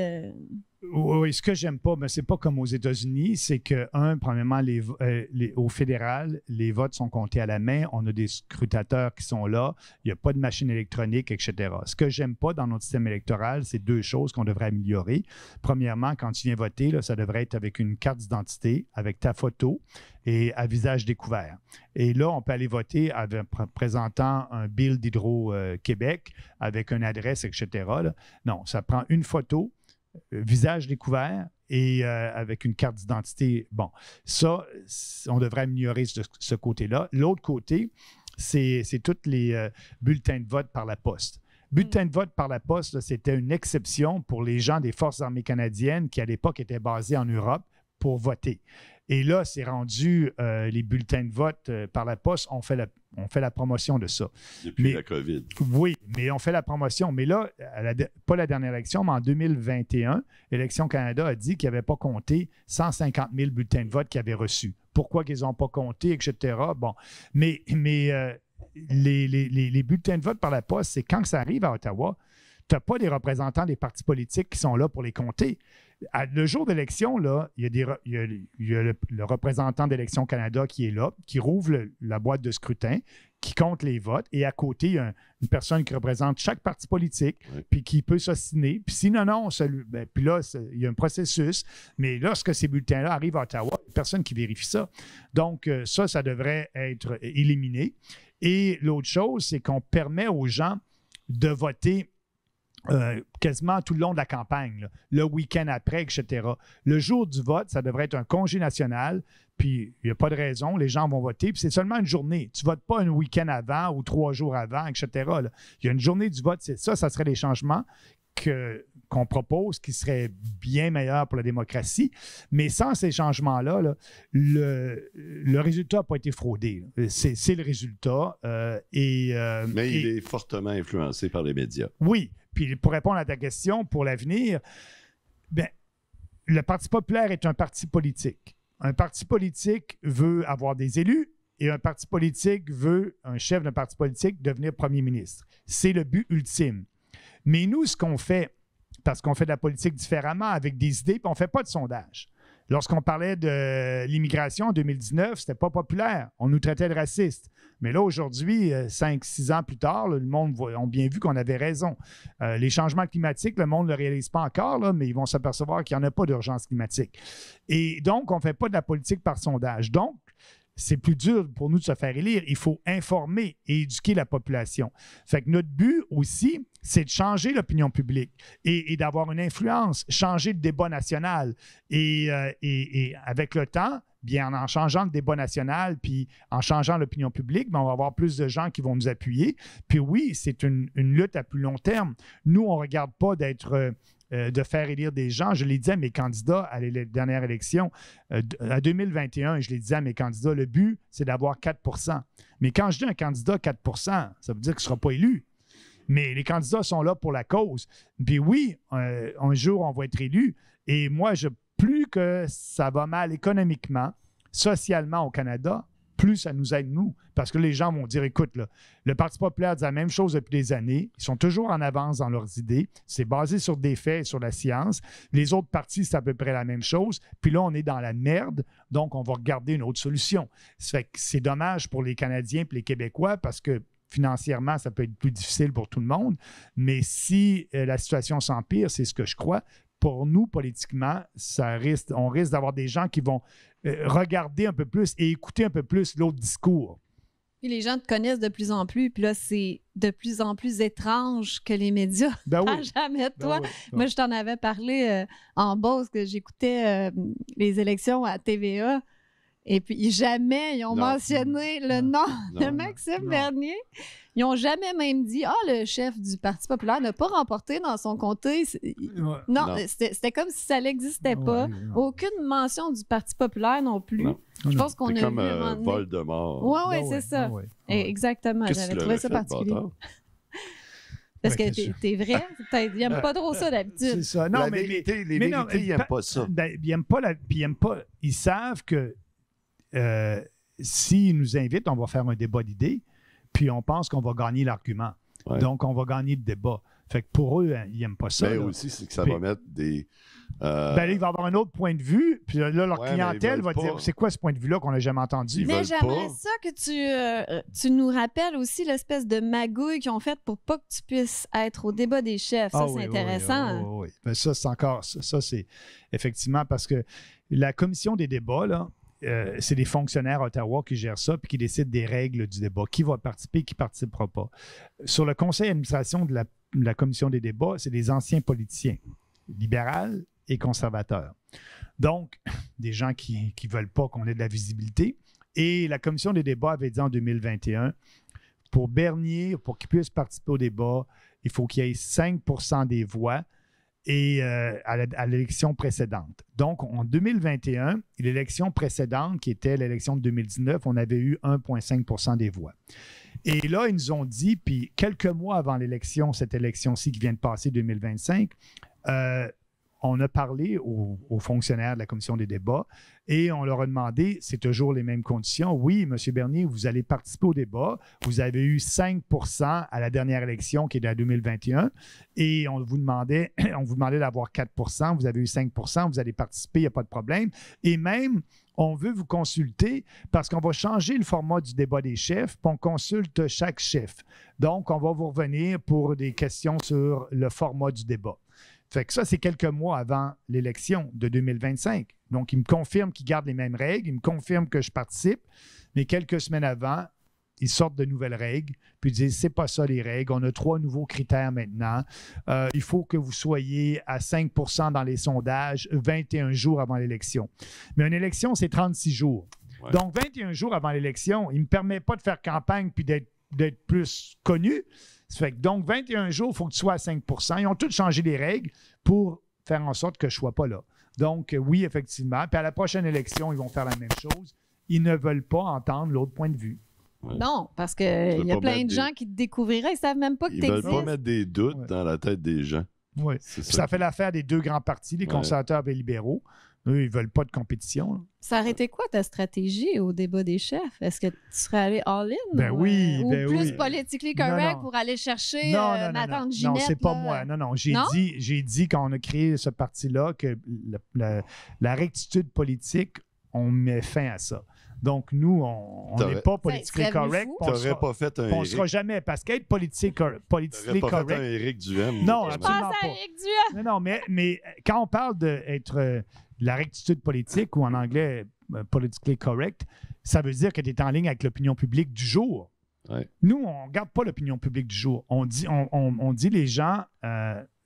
Oui, ce que j'aime pas, mais c'est pas comme aux États-Unis, c'est que, premièrement, au fédéral, les votes sont comptés à la main, on a des scrutateurs qui sont là, il n'y a pas de machine électronique, etc. Ce que j'aime pas dans notre système électoral, c'est 2 choses qu'on devrait améliorer. Premièrement, quand tu viens voter, là, ça devrait être avec une carte d'identité, avec ta photo et à visage découvert. Et là, on peut aller voter présentant un bill d'Hydro-Québec avec une adresse, etc. Là. Non, ça prend une photo, visage découvert et avec une carte d'identité. Bon, ça, on devrait améliorer ce côté-là. L'autre côté, c'est tous les bulletins de vote par la poste. Bulletin de vote par la poste, là, c'était une exception pour les gens des Forces armées canadiennes qui, à l'époque, étaient basés en Europe pour voter. Et là, c'est rendu les bulletins de vote par la poste, on fait la promotion de ça. Depuis la COVID. Oui, mais on fait la promotion. Mais là, pas la dernière élection, mais en 2021, Élections Canada a dit qu'ils n'avaient pas compté 150 000 bulletins de vote qu'ils avaient reçus. Pourquoi qu'ils n'ont pas compté, etc. Bon, mais les bulletins de vote par la poste, c'est quand ça arrive à Ottawa, tu n'as pas des représentants des partis politiques qui sont là pour les compter. Le jour d'élection, là, il y a le représentant d'Élections Canada qui est là, qui rouvre la boîte de scrutin, qui compte les votes, et à côté, il y a une personne qui représente chaque parti politique, puis qui peut s'ostiner. Puis si non, puis là, il y a un processus, mais lorsque ces bulletins-là arrivent à Ottawa, il n'y a personne qui vérifie ça. Donc, ça devrait être éliminé. Et l'autre chose, c'est qu'on permet aux gens de voter quasiment tout le long de la campagne, là, le week-end après, etc. Le jour du vote, ça devrait être un congé national, puis il n'y a pas de raison, les gens vont voter, puis c'est seulement une journée. Tu ne votes pas un week-end avant ou 3 jours avant, etc. Là. Il y a une journée du vote, c'est ça serait les changements qu'on propose qui seraient bien meilleurs pour la démocratie. Mais sans ces changements-là, là, le résultat n'a pas été fraudé. C'est le résultat. Mais il est fortement influencé par les médias. Oui. Puis pour répondre à ta question, pour l'avenir, ben, le Parti populaire est un parti politique. Un parti politique veut avoir des élus et un parti politique veut, un chef d'un parti politique, devenir premier ministre. C'est le but ultime. Mais nous, ce qu'on fait, parce qu'on fait de la politique différemment, avec des idées, puis on ne fait pas de sondage. Lorsqu'on parlait de l'immigration en 2019, c'était pas populaire. On nous traitait de racistes. Mais là, aujourd'hui, 5-6 ans plus tard, là, le monde a bien vu qu'on avait raison. Les changements climatiques, le monde ne le réalise pas encore, là, mais ils vont s'apercevoir qu'il n'y en a pas d'urgence climatique. Et donc, on ne fait pas de la politique par sondage. Donc, c'est plus dur pour nous de se faire élire. Il faut informer et éduquer la population. Fait que notre but aussi, c'est de changer l'opinion publique et d'avoir une influence, changer le débat national. Et avec le temps, bien en changeant le débat national, puis en changeant l'opinion publique, bien, on va avoir plus de gens qui vont nous appuyer. Puis oui, c'est une lutte à plus long terme. Nous, on ne regarde pas de faire élire des gens. Je l'ai dit à mes candidats à la dernière élection, à 2021, je l'ai dit à mes candidats, le but, c'est d'avoir 4 %. Mais quand je dis un candidat 4 % ça veut dire qu'il ne sera pas élu. Mais les candidats sont là pour la cause. Puis oui, un jour, on va être élu. Et moi, plus que ça va mal économiquement, socialement au Canada, plus ça nous aide, nous. Parce que les gens vont dire, écoute, là, le Parti populaire dit la même chose depuis des années. Ils sont toujours en avance dans leurs idées. C'est basé sur des faits et sur la science. Les autres partis, c'est à peu près la même chose. Puis là, on est dans la merde. Donc, on va regarder une autre solution. Ça fait que c'est dommage pour les Canadiens et les Québécois parce que financièrement, ça peut être plus difficile pour tout le monde. Mais si la situation s'empire, c'est ce que je crois, pour nous, politiquement, on risque d'avoir des gens qui vont regarder un peu plus et écouter un peu plus l'autre discours. Puis les gens te connaissent de plus en plus, puis là, c'est de plus en plus étrange que les médias parlent jamais de toi. Moi, je t'en avais parlé en Beauce, que j'écoutais les élections à TVA, et puis jamais ils ont mentionné le nom de Maxime Bernier. Ils n'ont jamais même dit « Ah, le chef du Parti populaire n'a pas remporté dans son comté. » Non, c'était comme si ça n'existait pas. Aucune mention du Parti populaire non plus. Je pense qu'on a comme vu... Voldemort. Oui, c'est ça. Exactement. J'avais trouvé ça particulier. Parce que t'es vrai, il n'aime pas trop ça d'habitude. C'est ça. Non, mais les vérités, ils n'aiment pas ça. Ils savent que s'ils nous invitent, on va faire un débat d'idées, puis on pense qu'on va gagner l'argument. Ouais. Donc, on va gagner le débat. Fait que pour eux, ils n'aiment pas ça. Mais aussi, c'est que ça va mettre des... là, il va avoir un autre point de vue, puis là, leur clientèle va dire, c'est quoi ce point de vue-là qu'on n'a jamais entendu? Mais j'aimerais ça que tu nous rappelles aussi l'espèce de magouille qu'ils ont faite pour pas que tu puisses être au débat des chefs. Ça, c'est intéressant. Oui. Mais ça, c'est encore... Ça, c'est effectivement parce que la commission des débats, là, c'est des fonctionnaires à Ottawa qui gèrent ça puis qui décident des règles du débat. Qui va participer, qui ne participera pas. Sur le conseil d'administration de la commission des débats, c'est des anciens politiciens, libéraux et conservateurs. Donc, des gens qui ne veulent pas qu'on ait de la visibilité. Et la commission des débats avait dit en 2021, pour Bernier, pour qu'il puisse participer au débat, il faut qu'il y ait 5 % des voix et à l'élection précédente. Donc, en 2021, l'élection précédente, qui était l'élection de 2019, on avait eu 1,5 % des voix. Et là, ils nous ont dit, puis quelques mois avant l'élection, cette élection-ci qui vient de passer, 2025, on a parlé aux fonctionnaires de la commission des débats et on leur a demandé, c'est toujours les mêmes conditions. Oui, M. Bernier, vous allez participer au débat. Vous avez eu 5 % à la dernière élection qui est de 2021 et on vous demandait d'avoir 4 %. Vous avez eu 5 %. Vous allez participer, il n'y a pas de problème. Et même, on veut vous consulter parce qu'on va changer le format du débat des chefs, puis on consulte chaque chef. Donc, on va vous revenir pour des questions sur le format du débat. Fait que ça, c'est quelques mois avant l'élection de 2025. Donc, il me confirme qu'ils gardent les mêmes règles, il me confirme que je participe, mais quelques semaines avant, ils sortent de nouvelles règles, puis ils disent, c'est pas ça les règles, on a 3 nouveaux critères maintenant. Il faut que vous soyez à 5 % dans les sondages 21 jours avant l'élection. Mais une élection, c'est 36 jours. Ouais. Donc, 21 jours avant l'élection, il ne me permet pas de faire campagne puis d'être plus connu. Ça fait que donc, 21 jours, il faut que tu sois à 5 %. Ils ont tous changé les règles pour faire en sorte que je ne sois pas là. Donc, oui, effectivement. Puis à la prochaine élection, ils vont faire la même chose. Ils ne veulent pas entendre l'autre point de vue. Ouais. Non, parce qu'il y a plein de gens qui te découvriraient, ils ne savent même pas que tu existes. Ils ne veulent pas mettre des doutes dans la tête des gens. Oui. Ça fait l'affaire des deux grands partis, les conservateurs et les libéraux. Eux, ils ne veulent pas de compétition. Là. Ça aurait été quoi ta stratégie au débat des chefs? Est-ce que tu serais allé all-in? Ben oui, ou ben plus oui. politically correct Non. pour aller chercher Non, ma tante Ginette? non, c'est pas là? moi. Non, Non? j'ai dit quand on a créé ce parti-là que la rectitude politique, on met fin à ça. Donc, nous, on n'est pas politiquement serait correct. fou. Tu n'aurais pas fait un On ne sera Éric. jamais, parce qu'être politiquement T'aurais pas fait un correct... Éric Duhem. Non, Je absolument pense à pas. Éric Duhem. Non, mais quand on parle d'être la rectitude politique, ou en anglais, politically correct, ça veut dire que tu es en ligne avec l'opinion publique du jour. Ouais. Nous, on ne regarde pas l'opinion publique du jour. On dit les gens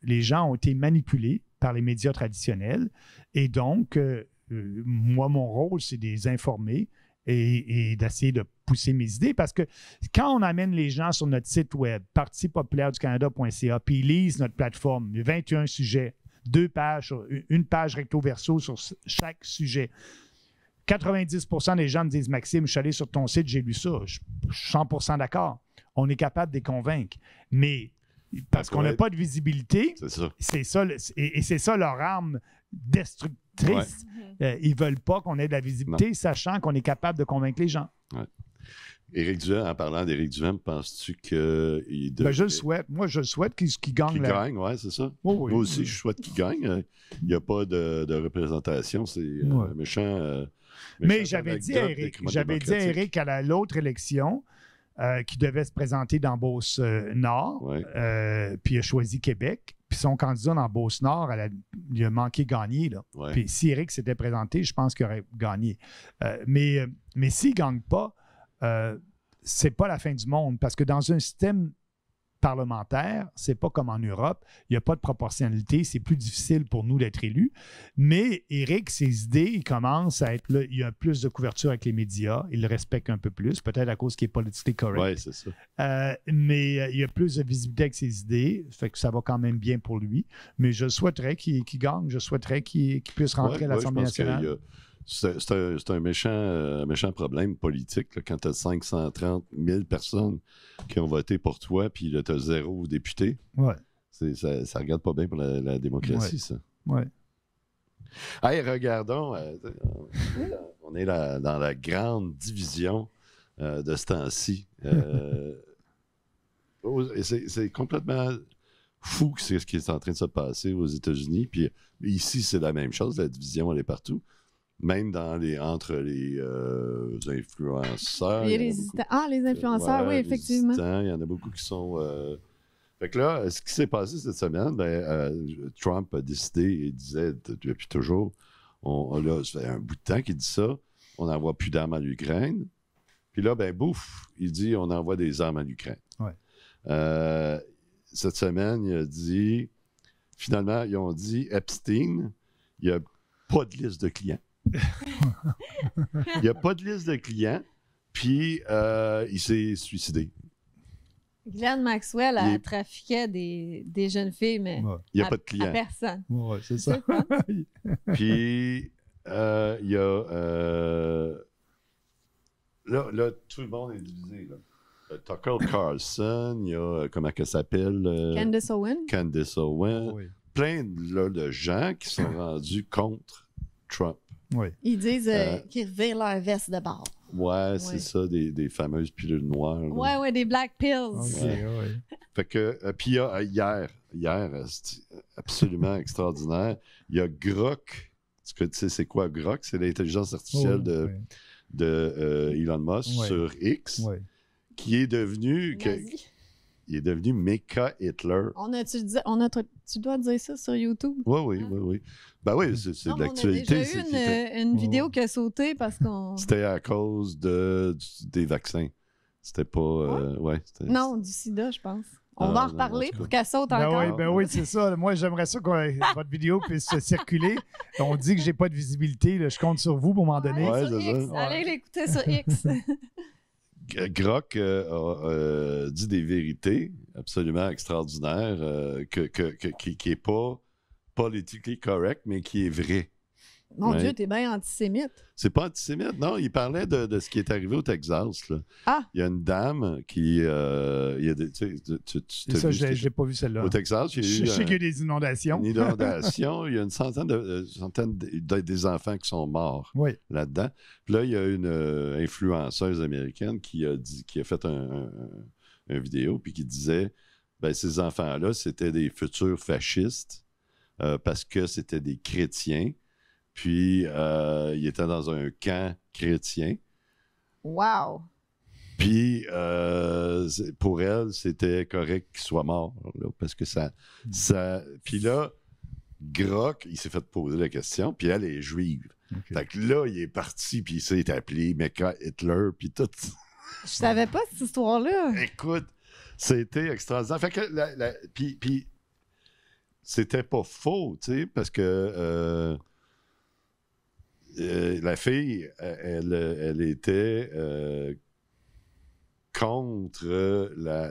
ont été manipulés par les médias traditionnels. Et donc, moi, mon rôle, c'est de les informer et d'essayer de pousser mes idées. Parce que quand on amène les gens sur notre site web, parti-populaire-du-Canada.ca, puis ils lisent notre plateforme, 21 sujets, 2 pages, une page recto-verso sur chaque sujet. 90% des gens me disent « Maxime, je suis allé sur ton site, j'ai lu ça. » Je suis 100% d'accord. On est capable de les convaincre. Mais parce qu'on n'a pas de visibilité, C'est ça. c'est ça, et c'est ça leur arme destructrice. Ils ne veulent pas qu'on ait de la visibilité, sachant qu'on est capable de convaincre les gens. Éric Duhem, en parlant d'Éric Duhem, penses-tu qu'il Ben, je le souhaite. Moi, je le souhaite qu'il gagne. Qu'il gagne, oui, c'est ça. Oh, oui. Moi aussi, je souhaite qu'il gagne. Il n'y a pas de représentation. C'est un méchant. Mais j'avais dit à Éric à l'autre élection qui devait se présenter dans Beauce-Nord, puis il a choisi Québec. Puis son candidat dans Beauce-Nord, il a manqué gagner. Là. Ouais. Puis si Éric s'était présenté, je pense qu'il aurait gagné. Mais s'il ne gagne pas, c'est pas la fin du monde. Parce que dans un système parlementaire, c'est pas comme en Europe. Il n'y a pas de proportionnalité. C'est plus difficile pour nous d'être élus. Mais Éric, ses idées, il commence à être là. Il y a plus de couverture avec les médias. Il le respecte un peu plus, peut-être à cause qu'il est politiquement correct. Oui, c'est ça. Mais il y a plus de visibilité avec ses idées. Ça fait que ça va quand même bien pour lui. Mais je souhaiterais qu'il gagne. Je souhaiterais qu'il puisse rentrer à l'Assemblée nationale. C'est un méchant problème politique là, quand tu as 530 000 personnes qui ont voté pour toi, puis tu as 0 député. Ouais. Ça ne regarde pas bien pour la démocratie, ça. Ouais. Hey, regardons. On est dans la grande division de ce temps-ci. C'est complètement fou ce qui est en train de se passer aux États-Unis. Puis ici, c'est la même chose. La division, elle est partout. Même entre les influenceurs. Les influenceurs, oui, effectivement. Il y en a beaucoup qui sont... Fait que là, ce qui s'est passé cette semaine, Trump a décidé, il disait depuis toujours, ça fait un bout de temps qu'il dit ça, on n'envoie plus d'armes à l'Ukraine. Puis là, bouf, il dit on envoie des armes à l'Ukraine. Ouais. Cette semaine, il a dit, finalement, ils ont dit Epstein, il n'y a pas de liste de clients. Il n'y a pas de liste de clients, puis il s'est suicidé. Ghislaine Maxwell trafiquait des jeunes filles, mais il n'y a pas de clients. À personne. Ouais, c'est ça. Puis il y a... Là, tout le monde est divisé. Là. Tucker Carlson, il y a, comment elle s'appelle? Candace Owen. Candace Owen. Oui. Plein de gens qui sont rendus contre Trump. Oui. Ils disent qu'ils revirent leur veste de bord. Ouais, c'est ça, des fameuses pilules noires. Là. Ouais, des black pills. Okay, ouais. Fait que, puis hier, c'était absolument extraordinaire. Il y a Grok. Tu sais, c'est quoi Grok? C'est l'intelligence artificielle de Elon Musk sur X, qui est devenu... Il est devenu Mecha Hitler. Tu dois dire ça sur YouTube? Oui. Ben oui, c'est de l'actualité. On a déjà eu une vidéo qui a sauté parce qu'on... C'était à cause des vaccins. C'était pas... non, du sida, je pense. On va en reparler pour qu'elle saute encore. Ben oui, c'est ça. Moi, j'aimerais ça que votre vidéo puisse circuler. On dit que j'ai pas de visibilité. Là. Je compte sur vous pour m'en donner. Ouais, sur X. Allez l'écouter sur X. Grok a dit des vérités absolument extraordinaires qui n'est pas politically correct, mais qui est vrai. Mon Ouais. Dieu, t'es bien antisémite. C'est pas antisémite, non. Il parlait de ce qui est arrivé au Texas. Là. Ah! Il y a une dame qui. Il y a des, tu sais, tu C'est t'as ça, vu je n'ai pas vu celle-là. au Texas, il y a Je eu sais qu'il y a des inondations. une inondation. Il y a une centaine des enfants qui sont morts Oui. là-dedans. Puis là, il y a une influenceuse américaine qui a fait un vidéo puis qui disait ben, ces enfants-là, c'était des futurs fascistes parce que c'était des chrétiens. Puis, il était dans un camp chrétien. Wow! Puis, pour elle, c'était correct qu'il soit mort, là, parce que ça... Puis là, Grok, il s'est fait poser la question, puis elle est juive. Okay. Fait que là, il est parti, puis il s'est appelé Mecca Hitler, puis tout. Je savais pas cette histoire-là. Écoute, c'était extraordinaire. Fait que, puis c'était pas faux, tu sais, parce que... la fille, elle était contre la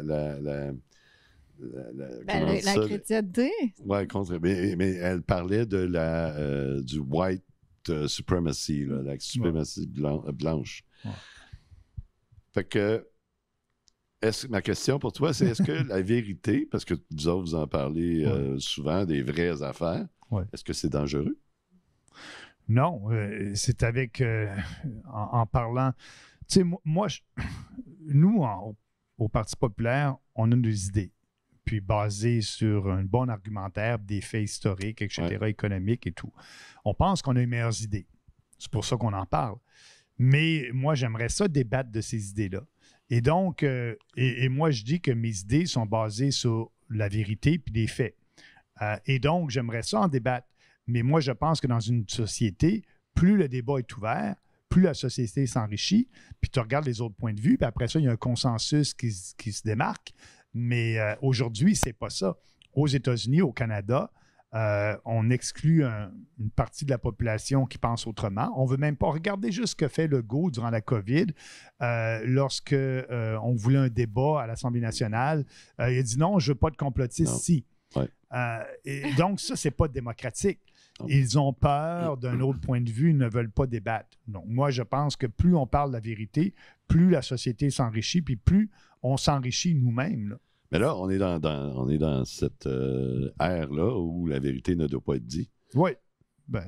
chrétienté. Oui, contre. Mais elle parlait du white supremacy, là, la suprématie blanche. Ouais. Fait que, ma question pour toi, c'est est-ce que la vérité, parce que vous autres, vous en parlez souvent, des vraies affaires, est-ce que c'est dangereux? Non, c'est avec, en parlant, tu sais, nous, au Parti populaire, on a des idées, puis basées sur un bon argumentaire, des faits historiques, etc., économiques et tout. On pense qu'on a les meilleures idées. C'est pour ça qu'on en parle. Mais moi, j'aimerais ça débattre de ces idées-là. Et donc, et moi, je dis que mes idées sont basées sur la vérité puis des faits. Et donc, j'aimerais ça en débattre. Mais moi, je pense que dans une société, plus le débat est ouvert, plus la société s'enrichit, puis tu regardes les autres points de vue, puis après ça, il y a un consensus qui se démarque. Mais aujourd'hui, c'est pas ça. Aux États-Unis, au Canada, on exclut une partie de la population qui pense autrement. On ne veut même pas regarder juste ce que fait Legault durant la COVID. Lorsque on voulait un débat à l'Assemblée nationale, il a dit non, je ne veux pas de complotistes ici. Ouais. Et donc, ça, c'est pas démocratique. Ils ont peur d'un autre point de vue, ils ne veulent pas débattre. Donc, moi, je pense que plus on parle de la vérité, plus la société s'enrichit, puis plus on s'enrichit nous-mêmes. Là. Mais là, on est dans cette ère-là où la vérité ne doit pas être dite. Oui. Ben,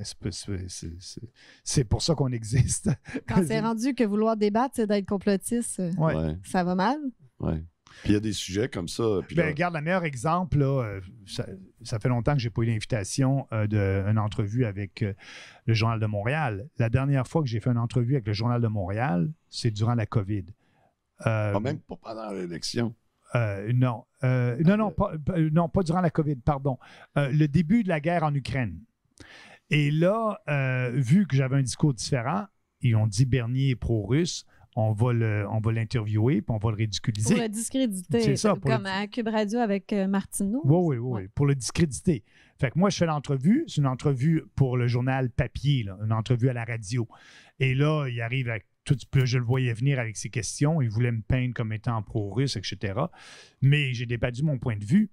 c'est pour ça qu'on existe. Quand c'est rendu que vouloir débattre, c'est d'être complotiste, ça va mal. Oui. Puis il y a des sujets comme ça. Puis ben, regarde, le meilleur exemple, là, ça fait longtemps que je n'ai pas eu l'invitation d'une entrevue avec le Journal de Montréal. La dernière fois que j'ai fait une entrevue avec le Journal de Montréal, c'est durant la COVID. Même pas pendant l'élection. Non, pas durant la COVID, pardon. Le début de la guerre en Ukraine. Et là, vu que j'avais un discours différent, ils ont dit Bernier est pro-russe. On va l'interviewer puis on va le ridiculiser. Pour le discréditer. C'est ça. Comme à Cube Radio avec Martineau. Oui. Pour le discréditer. Fait que moi, je fais l'entrevue. C'est une entrevue pour le journal papier, là, une entrevue à la radio. Et là, il arrive avec tout. Je le voyais venir avec ses questions. Il voulait me peindre comme étant pro-russe, etc. Mais j'ai débattu mon point de vue.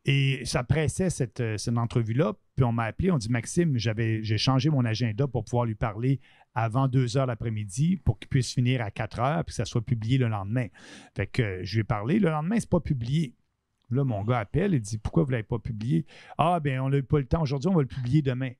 Et ça pressait cette entrevue-là. Puis on m'a appelé, on dit Maxime, j'ai changé mon agenda pour pouvoir lui parler avant 2 heures l'après-midi pour qu'il puisse finir à 4 heures puis que ça soit publié le lendemain. Fait que je lui ai parlé. Le lendemain, c'est pas publié. Là, mon gars appelle et dit pourquoi vous ne l'avez pas publié? Ah, bien, on n'a pas le temps. Aujourd'hui, on va le publier demain.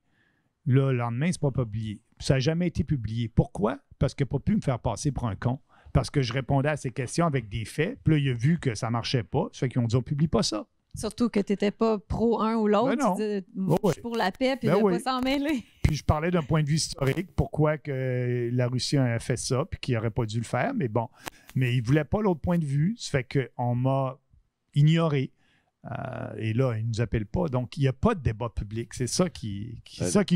Là, le lendemain, c'est pas publié. Ça n'a jamais été publié. Pourquoi? Parce qu'il n'a pas pu me faire passer pour un con. Parce que je répondais à ses questions avec des faits. Puis là, il a vu que ça ne marchait pas. Ça fait qu'ils ont dit on ne publie pas ça. Surtout que tu n'étais pas pro un ou l'autre. Ben non. Tu dis, je suis pour la paix, puis il ne pas s'en mêler. Puis je parlais d'un point de vue historique, pourquoi que la Russie a fait ça, puis qu'il n'aurait pas dû le faire, mais bon. Mais il ne voulait pas l'autre point de vue. Ça fait qu'on m'a ignoré. Et là, ils ne nous appellent pas. Donc, il n'y a pas de débat public. C'est ça qui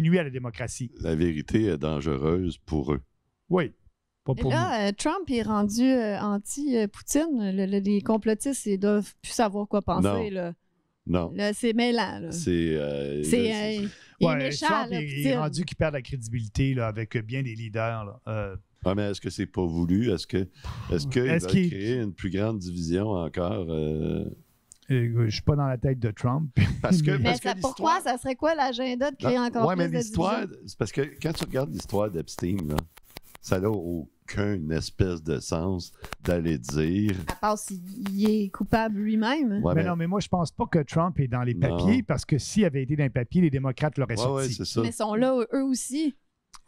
nuit à la démocratie. La vérité est dangereuse pour eux. Oui. Pas pour et là, Trump est rendu anti-Poutine. Les complotistes, ils ne doivent plus savoir quoi penser. Non. Là, c'est mêlant. Là. Il est méchant. Trump, là, il est rendu qu'il perd la crédibilité là, avec bien des leaders. Là. Mais est-ce que c'est pas voulu? Est-ce qu'il va créer une plus grande division encore? Je ne suis pas dans la tête de Trump. Parce que, Mais parce que pourquoi? Ça serait quoi l'agenda de créer encore mais plus de l'histoire, division? c'est parce que quand tu regardes l'histoire d'Epstein, là, ça n'a aucune espèce de sens d'aller dire. À part s'il est coupable lui-même. Ouais, Mais non, mais moi, je pense pas que Trump est dans les papiers, Non. parce que s'il avait été dans les papiers, les démocrates l'auraient sorti. c'est ça. Mais ils sont là, eux aussi.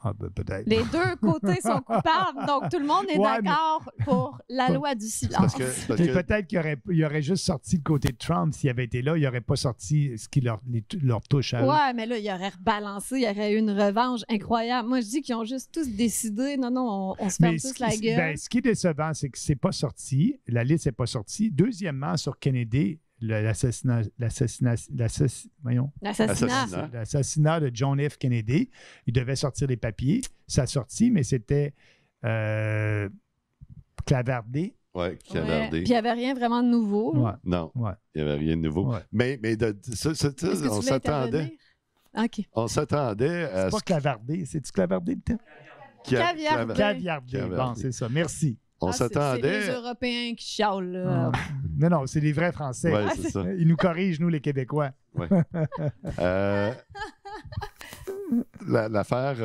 Ah, ben, peut-être. Les deux côtés sont coupables. Donc, tout le monde est Ouais, d'accord pour la loi du silence. Parce Et que peut-être qu'il aurait juste sorti le côté de Trump. S'il avait été là, il n'aurait pas sorti ce qui leur touche à eux. Ouais, mais là, il aurait rebalancé, il y aurait eu une revanche incroyable. Moi, je dis qu'ils ont juste tous décidé, non, on se ferme tous la gueule. Ben, ce qui est décevant, c'est que c'est pas sorti. La liste n'est pas sortie. Deuxièmement, sur Kennedy, l'assassinat de John F. Kennedy, il devait sortir les papiers. Ça a sorti, mais c'était clavardé. ouais, clavardé. Puis il n'y avait rien vraiment de nouveau. Ouais. Non, Ouais. il n'y avait rien de nouveau. Ouais. Mais Est-ce que tu on voulais s'attendait. intervenir? OK. On s'attendait à C'est pas clavardé. C'est-tu clavardé le terme? Caviardé. Caviardé. Bon, Caviardé. c'est ça. Merci. On C'est s'attendait. les Européens qui chialent, là. Non, c'est les vrais Français. Ouais, c'est ça. Ils nous corrigent, nous, les Québécois. Euh, L'affaire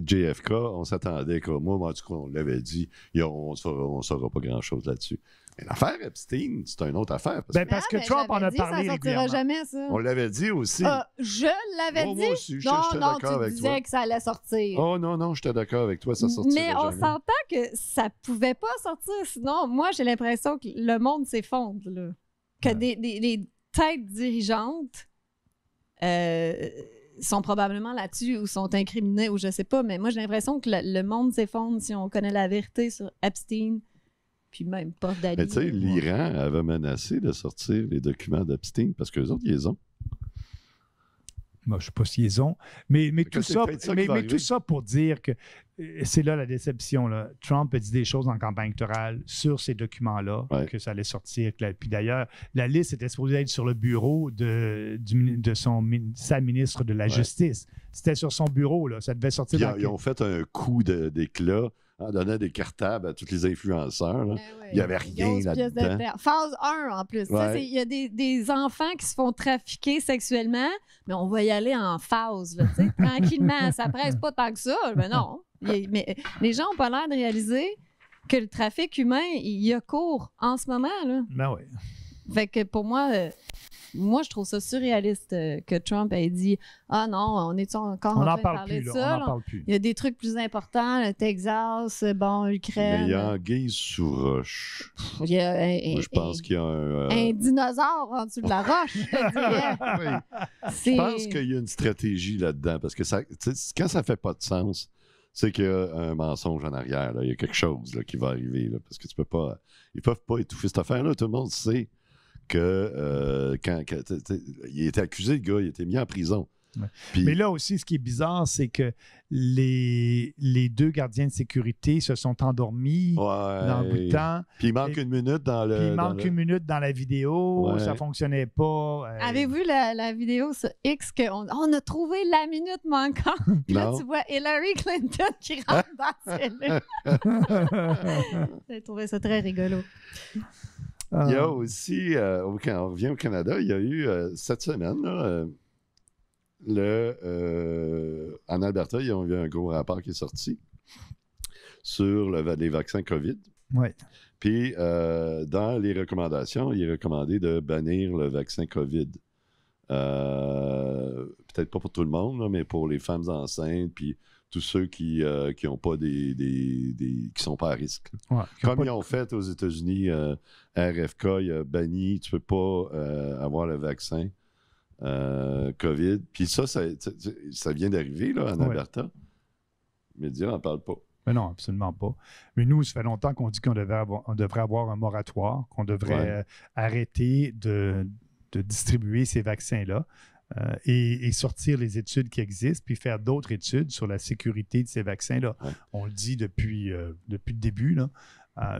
JFK, on s'attendait que moi, en tout cas, on l'avait dit, on ne saura pas grand-chose là-dessus. Mais l'affaire Epstein, c'est une autre affaire. Parce que Trump en a j'avais dit, parlé ça sortira régulièrement. jamais, ça. On l'avait dit aussi. Je l'avais Moi dit. aussi, non, j'étais non, d'accord tu avec disais toi. que ça allait sortir. Oh non, j'étais d'accord avec toi, ça sortira Mais on jamais. s'entend que ça pouvait pas sortir. Sinon, moi, j'ai l'impression que le monde s'effondre, là. Que des têtes dirigeantes sont probablement là-dessus ou sont incriminées ou je sais pas. Mais moi, j'ai l'impression que le monde s'effondre si on connaît la vérité sur Epstein. Puis même pas d'alliés. Mais tu sais, l'Iran avait menacé de sortir les documents d'Epstein parce qu'eux autres, ils les ont. Moi, je ne sais pas s'ils les ont. Mais tout c'est ça, peut-être ça qui va mais tout arriver. ça pour dire que c'est là la déception. Là. Trump a dit des choses en campagne électorale sur ces documents-là, Ouais. que ça allait sortir. Puis d'ailleurs, la liste était supposée être sur le bureau de sa ministre de la Ouais. Justice. C'était sur son bureau. Là. Ça devait sortir Puis dans ils ont fait un coup d'éclat en donnant des cartables à tous les influenceurs. Là. Il n'y avait rien là-dedans. Phase 1 en plus. Ouais. Il y a des enfants qui se font trafiquer sexuellement, mais on va y aller en phase, là, tu sais, tranquillement. Ça presse pas tant que ça, mais non. Mais les gens n'ont pas l'air de réaliser que le trafic humain, il y a cours en ce moment. Là. Ben oui. Fait que pour moi, je trouve ça surréaliste que Trump ait dit « Ah non, on est encore On en train n'en de parle parler plus. de Là. ça? On n'en parle plus. Il y a des trucs plus importants, le Texas, bon, l'Ukraine. Mais il y a anguille sous roche. Il y a Moi, je pense qu'il y a un dinosaure en dessous de la roche, je dirais. Oui. Je pense qu'il y a une stratégie là-dedans parce que ça, quand ça fait pas de sens, c'est qu'il y a un mensonge en arrière. Là. Il y a quelque chose là, qui va arriver. Là, parce que tu peux pas. Ils peuvent pas étouffer cette affaire-là. Tout le monde sait que il était accusé, le gars, il était mis en prison. Ouais. Puis, Mais là aussi, ce qui est bizarre, c'est que les deux gardiens de sécurité se sont endormis dans le bout de temps. Puis il manque une minute dans le. Puis il manque une minute dans la vidéo, Ouais. ça fonctionnait pas. Avez-vous vu la vidéo sur X qu'on on a trouvé la minute manquante? Puis là, Non. tu vois Hillary Clinton qui rentre dans la cellule. J'ai trouvé ça très rigolo. Il y a aussi, quand on revient au Canada, il y a eu cette semaine, là, en Alberta, ils ont eu un gros rapport qui est sorti sur les vaccins COVID. Ouais. Puis, dans les recommandations, il est recommandé de bannir le vaccin COVID. Peut-être pas pour tout le monde, là, mais pour les femmes enceintes, puis tous ceux qui ont pas qui sont pas à risque. Ouais. Comme ils ont fait aux États-Unis, RFK, il a banni, tu peux pas avoir le vaccin COVID. Puis ça vient d'arriver là, en Ouais. Alberta. Les médias n'en parlent pas. Mais non, absolument pas. Mais nous, ça fait longtemps qu'on dit qu'on devrait avoir un moratoire, qu'on devrait arrêter de distribuer ces vaccins-là et sortir les études qui existent, puis faire d'autres études sur la sécurité de ces vaccins-là. Ouais. On le dit depuis le début, là.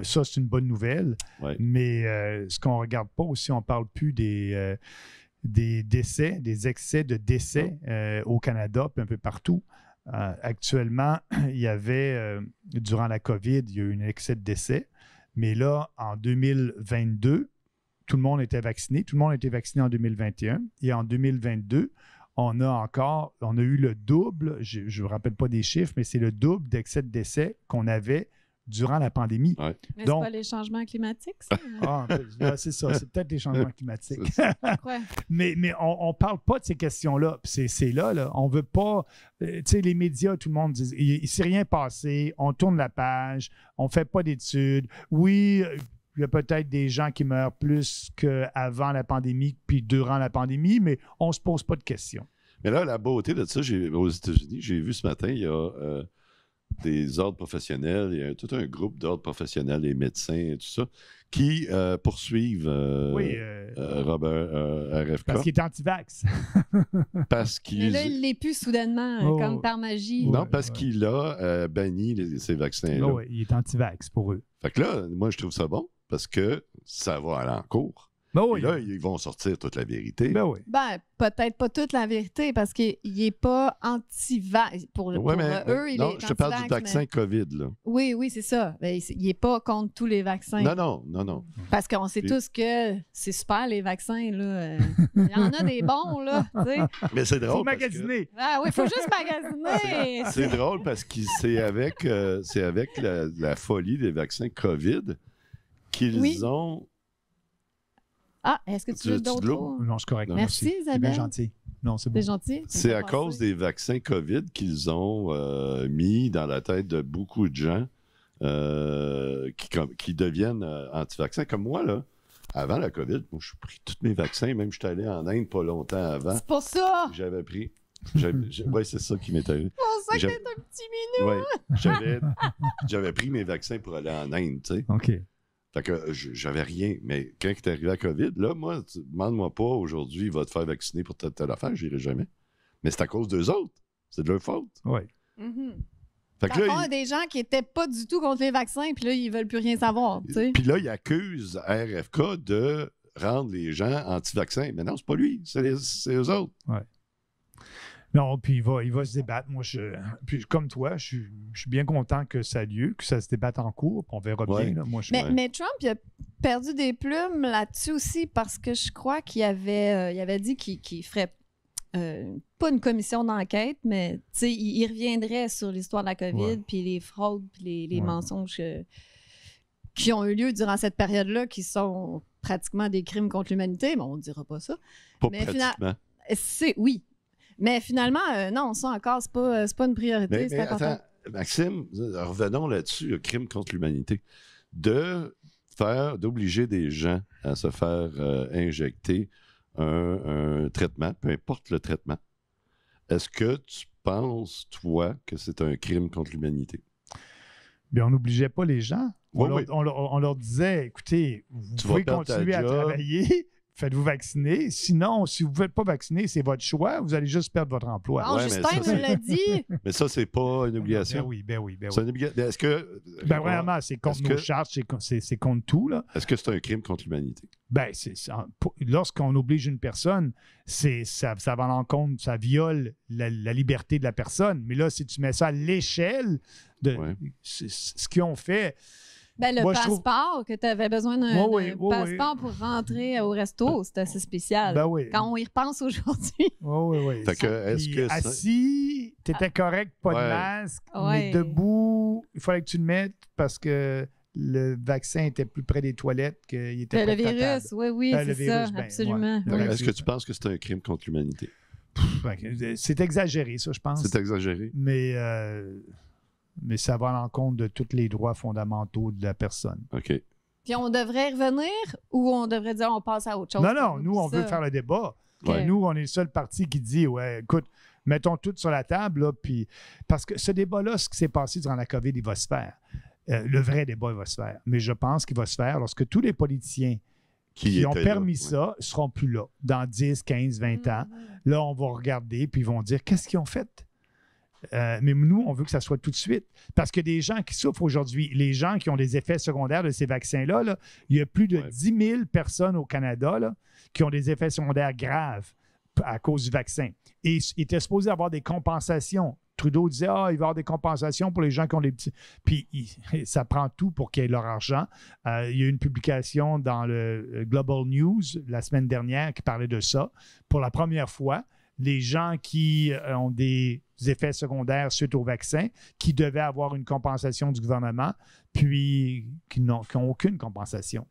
Ça, c'est une bonne nouvelle. Ouais. Mais ce qu'on ne regarde pas aussi, on ne parle plus des décès, des excès de décès au Canada, puis un peu partout. Actuellement, il y avait, durant la COVID, il y a eu un excès de décès. Mais là, en 2022, tout le monde était vacciné. Tout le monde a été vacciné en 2021. Et en 2022, on a eu le double, je ne me rappelle pas des chiffres, mais c'est le double d'excès de décès qu'on avait durant la pandémie. Ouais. Mais Donc- c'est pas les changements climatiques, ça? C'est ça, c'est peut-être les changements climatiques. Ouais. Mais on ne parle pas de ces questions-là. Puis c'est là, on ne veut pas. Tu sais, les médias, tout le monde dit il ne s'est rien passé, on tourne la page, on ne fait pas d'études. Oui, il y a peut-être des gens qui meurent plus qu'avant la pandémie puis durant la pandémie, mais on ne se pose pas de questions. Mais là, la beauté de ça, aux États-Unis, j'ai vu ce matin, il y a des ordres professionnels, il y a tout un groupe d'ordres professionnels, les médecins et tout ça, qui poursuivent Robert RFK Parce qu'il est anti-vax. parce Mais là, qu'il... il l'est plus soudainement, Oh. comme par magie. Non, Ouais, parce ouais. qu'il a banni ces vaccins-là. Oui, il est anti-vax pour eux. Fait que là, moi, je trouve ça bon parce que ça va aller en cours. Ben Et oui. là, ils vont sortir toute la vérité. Ben oui. Ben, peut-être pas toute la vérité, parce qu'il n'est pas anti-vax. Pour Ouais, mais eux, il non, est je te parle du anti-vax, vaccin mais- COVID, là. Oui, c'est ça. Mais il n'est pas contre tous les vaccins. Non. Parce qu'on sait Puis- tous que c'est super, les vaccins. Là. Il y en a des bons, là. Tu sais. Mais c'est Il drôle. faut parce que- magasiner. Ah oui, il faut juste magasiner. C'est drôle parce que c'est avec la folie des vaccins COVID qu'ils Oui. ont. Ah, est-ce que tu Tu veux veux-tu de d'autres l'eau? mots? Non, c'est correct. Merci, C'est bien Isabelle. gentil. Non, c'est bon. C'est gentil. C'est à cause des vaccins COVID qu'ils ont mis dans la tête de beaucoup de gens qui deviennent anti-vaccins. Comme moi, là, avant la COVID, moi, j'ai pris tous mes vaccins. Même, je suis allé en Inde pas longtemps avant. C'est pour ça. J'avais pris. Oui, c'est ça qui m'est arrivé. C'est pour ça que J'aime- t'es un petit minou. Ouais, j'avais pris mes vaccins pour aller en Inde, tu sais. OK. Fait que j'avais rien. Mais quand est arrivé la COVID, là, moi, demande-moi pas aujourd'hui, il va te faire vacciner pour telle affaire, j'irai jamais. Mais c'est à cause d'eux autres. C'est de leur faute. Oui. Mhm. Fait Dans que le fond, il y là, a des gens qui n'étaient pas du tout contre les vaccins, puis là, ils veulent plus rien savoir. Tu sais. puis là, il accuse RFK de rendre les gens anti-vaccins. Mais non, c'est pas lui, c'est eux autres. Non, puis il va se débattre. Moi, puis comme toi, je suis bien content que ça ait lieu, que ça se débatte en cours, puis on verra Ouais. bien. Là. Moi, je- Mais Trump, il a perdu des plumes là-dessus aussi parce que je crois qu'il avait dit qu'il ferait pas une commission d'enquête, mais tu sais, il reviendrait sur l'histoire de la COVID, Ouais. puis les fraudes, puis les Ouais. mensonges qui ont eu lieu durant cette période-là, qui sont pratiquement des crimes contre l'humanité, mais on ne dira pas ça. Pas Mais pratiquement. Oui. Mais finalement, non, ça encore, c'est pas une priorité. Mais c'est important. attends, Maxime, revenons là-dessus, le crime contre l'humanité. D'obliger des gens à se faire injecter un traitement, peu importe le traitement. Est-ce que tu penses, toi, que c'est un crime contre l'humanité? Bien, on n'obligeait pas les gens. Oui. On leur disait, écoutez, vous Tu pouvez vas perdre ta continuer à job. travailler, faites-vous vacciner. Sinon, si vous ne faites pas vacciner, c'est votre choix, vous allez juste perdre votre emploi. Bon, Ouais, mais Justin ça, nous c'est- l'a dit. Mais ça, c'est pas une Ben obligation. oui. C'est une obligation. Est-ce que. Ben vraiment, c'est contre Est-ce nos que- charges, c'est contre tout. Là. Est-ce que c'est un crime contre l'humanité? Ben, lorsqu'on oblige une personne, ça va à l'encontre, ça viole la liberté de la personne. Mais là, si tu mets ça à l'échelle de Ouais. ce qu'ils ont fait, Ben, le Moi, je trouve- passeport, que tu avais besoin d'un Oui, passeport pour rentrer au resto, c'est assez spécial. ben oui. Quand on y repense aujourd'hui. Oui. Fait que, est-ce Puis que ça- assis, t'étais correct, pas de Ouais. masque, Ouais. mais debout, il fallait que tu le mettes parce que le vaccin était plus près des toilettes qu'il était Le près de ta virus, table. oui, Ben, le c'est virus, ça, ben, absolument. ouais. Oui. Ouais. Est-ce que tu penses que c'est un crime contre l'humanité? C'est exagéré, ça, je pense. C'est exagéré. Mais ça va à l'encontre de tous les droits fondamentaux de la personne. OK. Puis on devrait revenir ou on devrait dire on passe à autre chose? Non, nous, on Ça. veut faire le débat. Ouais. Nous, on est le seul parti qui dit, ouais, écoute, mettons tout sur la table, là, puis... Parce que ce débat-là, ce qui s'est passé durant la COVID, il va se faire. Le vrai débat, il va se faire. Mais je pense qu'il va se faire lorsque tous les politiciens qui ont était permis là, ça ne seront plus là. Dans 10, 15, 20 ans, là, on va regarder, puis ils vont dire, qu'est-ce qu'ils ont fait? Mais nous, on veut que ça soit tout de suite. Parce que des gens qui souffrent aujourd'hui, les gens qui ont des effets secondaires de ces vaccins-là, là, il y a plus de Ouais. 10 000 personnes au Canada là, qui ont des effets secondaires graves à cause du vaccin. Et ils étaient supposés avoir des compensations. Trudeau disait, il va y avoir des compensations pour les gens qui ont des petits... Puis ça prend tout pour qu'il y ait leur argent. Il y a eu une publication dans le Global News la semaine dernière qui parlait de ça. Pour la première fois, les gens qui ont des effets secondaires suite au vaccin, qui devaient avoir une compensation du gouvernement, puis qui n'ont aucune compensation.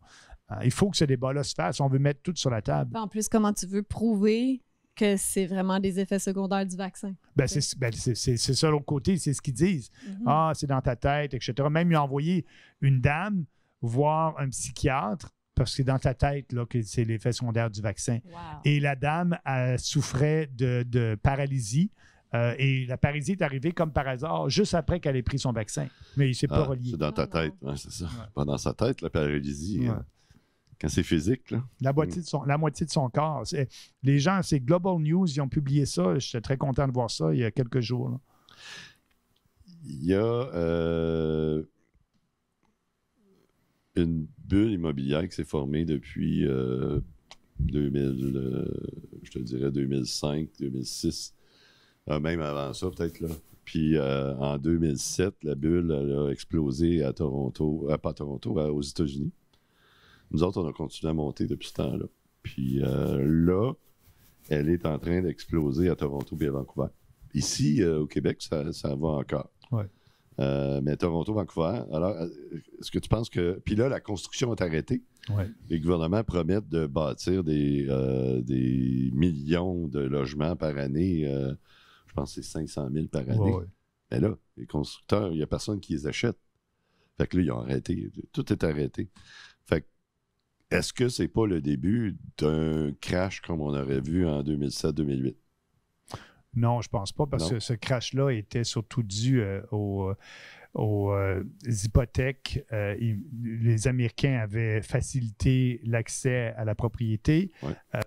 Il faut que ce débat-là se fasse. On veut mettre tout sur la table. En plus, comment tu veux prouver que c'est vraiment des effets secondaires du vaccin? C'est ça l'autre côté, c'est ce qu'ils disent. C'est dans ta tête, etc. Même, ils ont envoyé une dame voir un psychiatre parce que c'est dans ta tête là, que c'est l'effet secondaire du vaccin. Wow. Et la dame souffrait de paralysie. Et la paralysie est arrivée comme par hasard juste après qu'elle ait pris son vaccin. Mais il ne s'est pas relié. C'est dans ta tête, c'est ça. Ouais. Pas dans sa tête, la paralysie. Ouais. Quand c'est physique, là. La moitié de son corps. Les gens, c'est Global News, ils ont publié ça. J'étais très content de voir ça il y a quelques jours. Là. Il y a une bulle immobilière qui s'est formée depuis 2005, 2006. Même avant ça, peut-être, là. Puis en 2007, la bulle a explosé à Toronto, pas à Toronto, aux États-Unis. Nous autres, on a continué à monter depuis ce temps-là. Puis là, elle est en train d'exploser à Toronto et à Vancouver. Ici, au Québec, ça va encore. Ouais. Mais Toronto, Vancouver, alors, est-ce que tu penses que... Puis là, la construction est arrêtée. Ouais. Les gouvernements promettent de bâtir des millions de logements par année. Je pense que c'est 500 000 par année. Ouais. Mais là, les constructeurs, il n'y a personne qui les achète. Fait que là, ils ont arrêté. Tout est arrêté. Fait que, est-ce que c'est pas le début d'un crash comme on aurait vu en 2007-2008? Non, je pense pas, parce que ce crash-là était surtout dû aux hypothèques. Les Américains avaient facilité l'accès à la propriété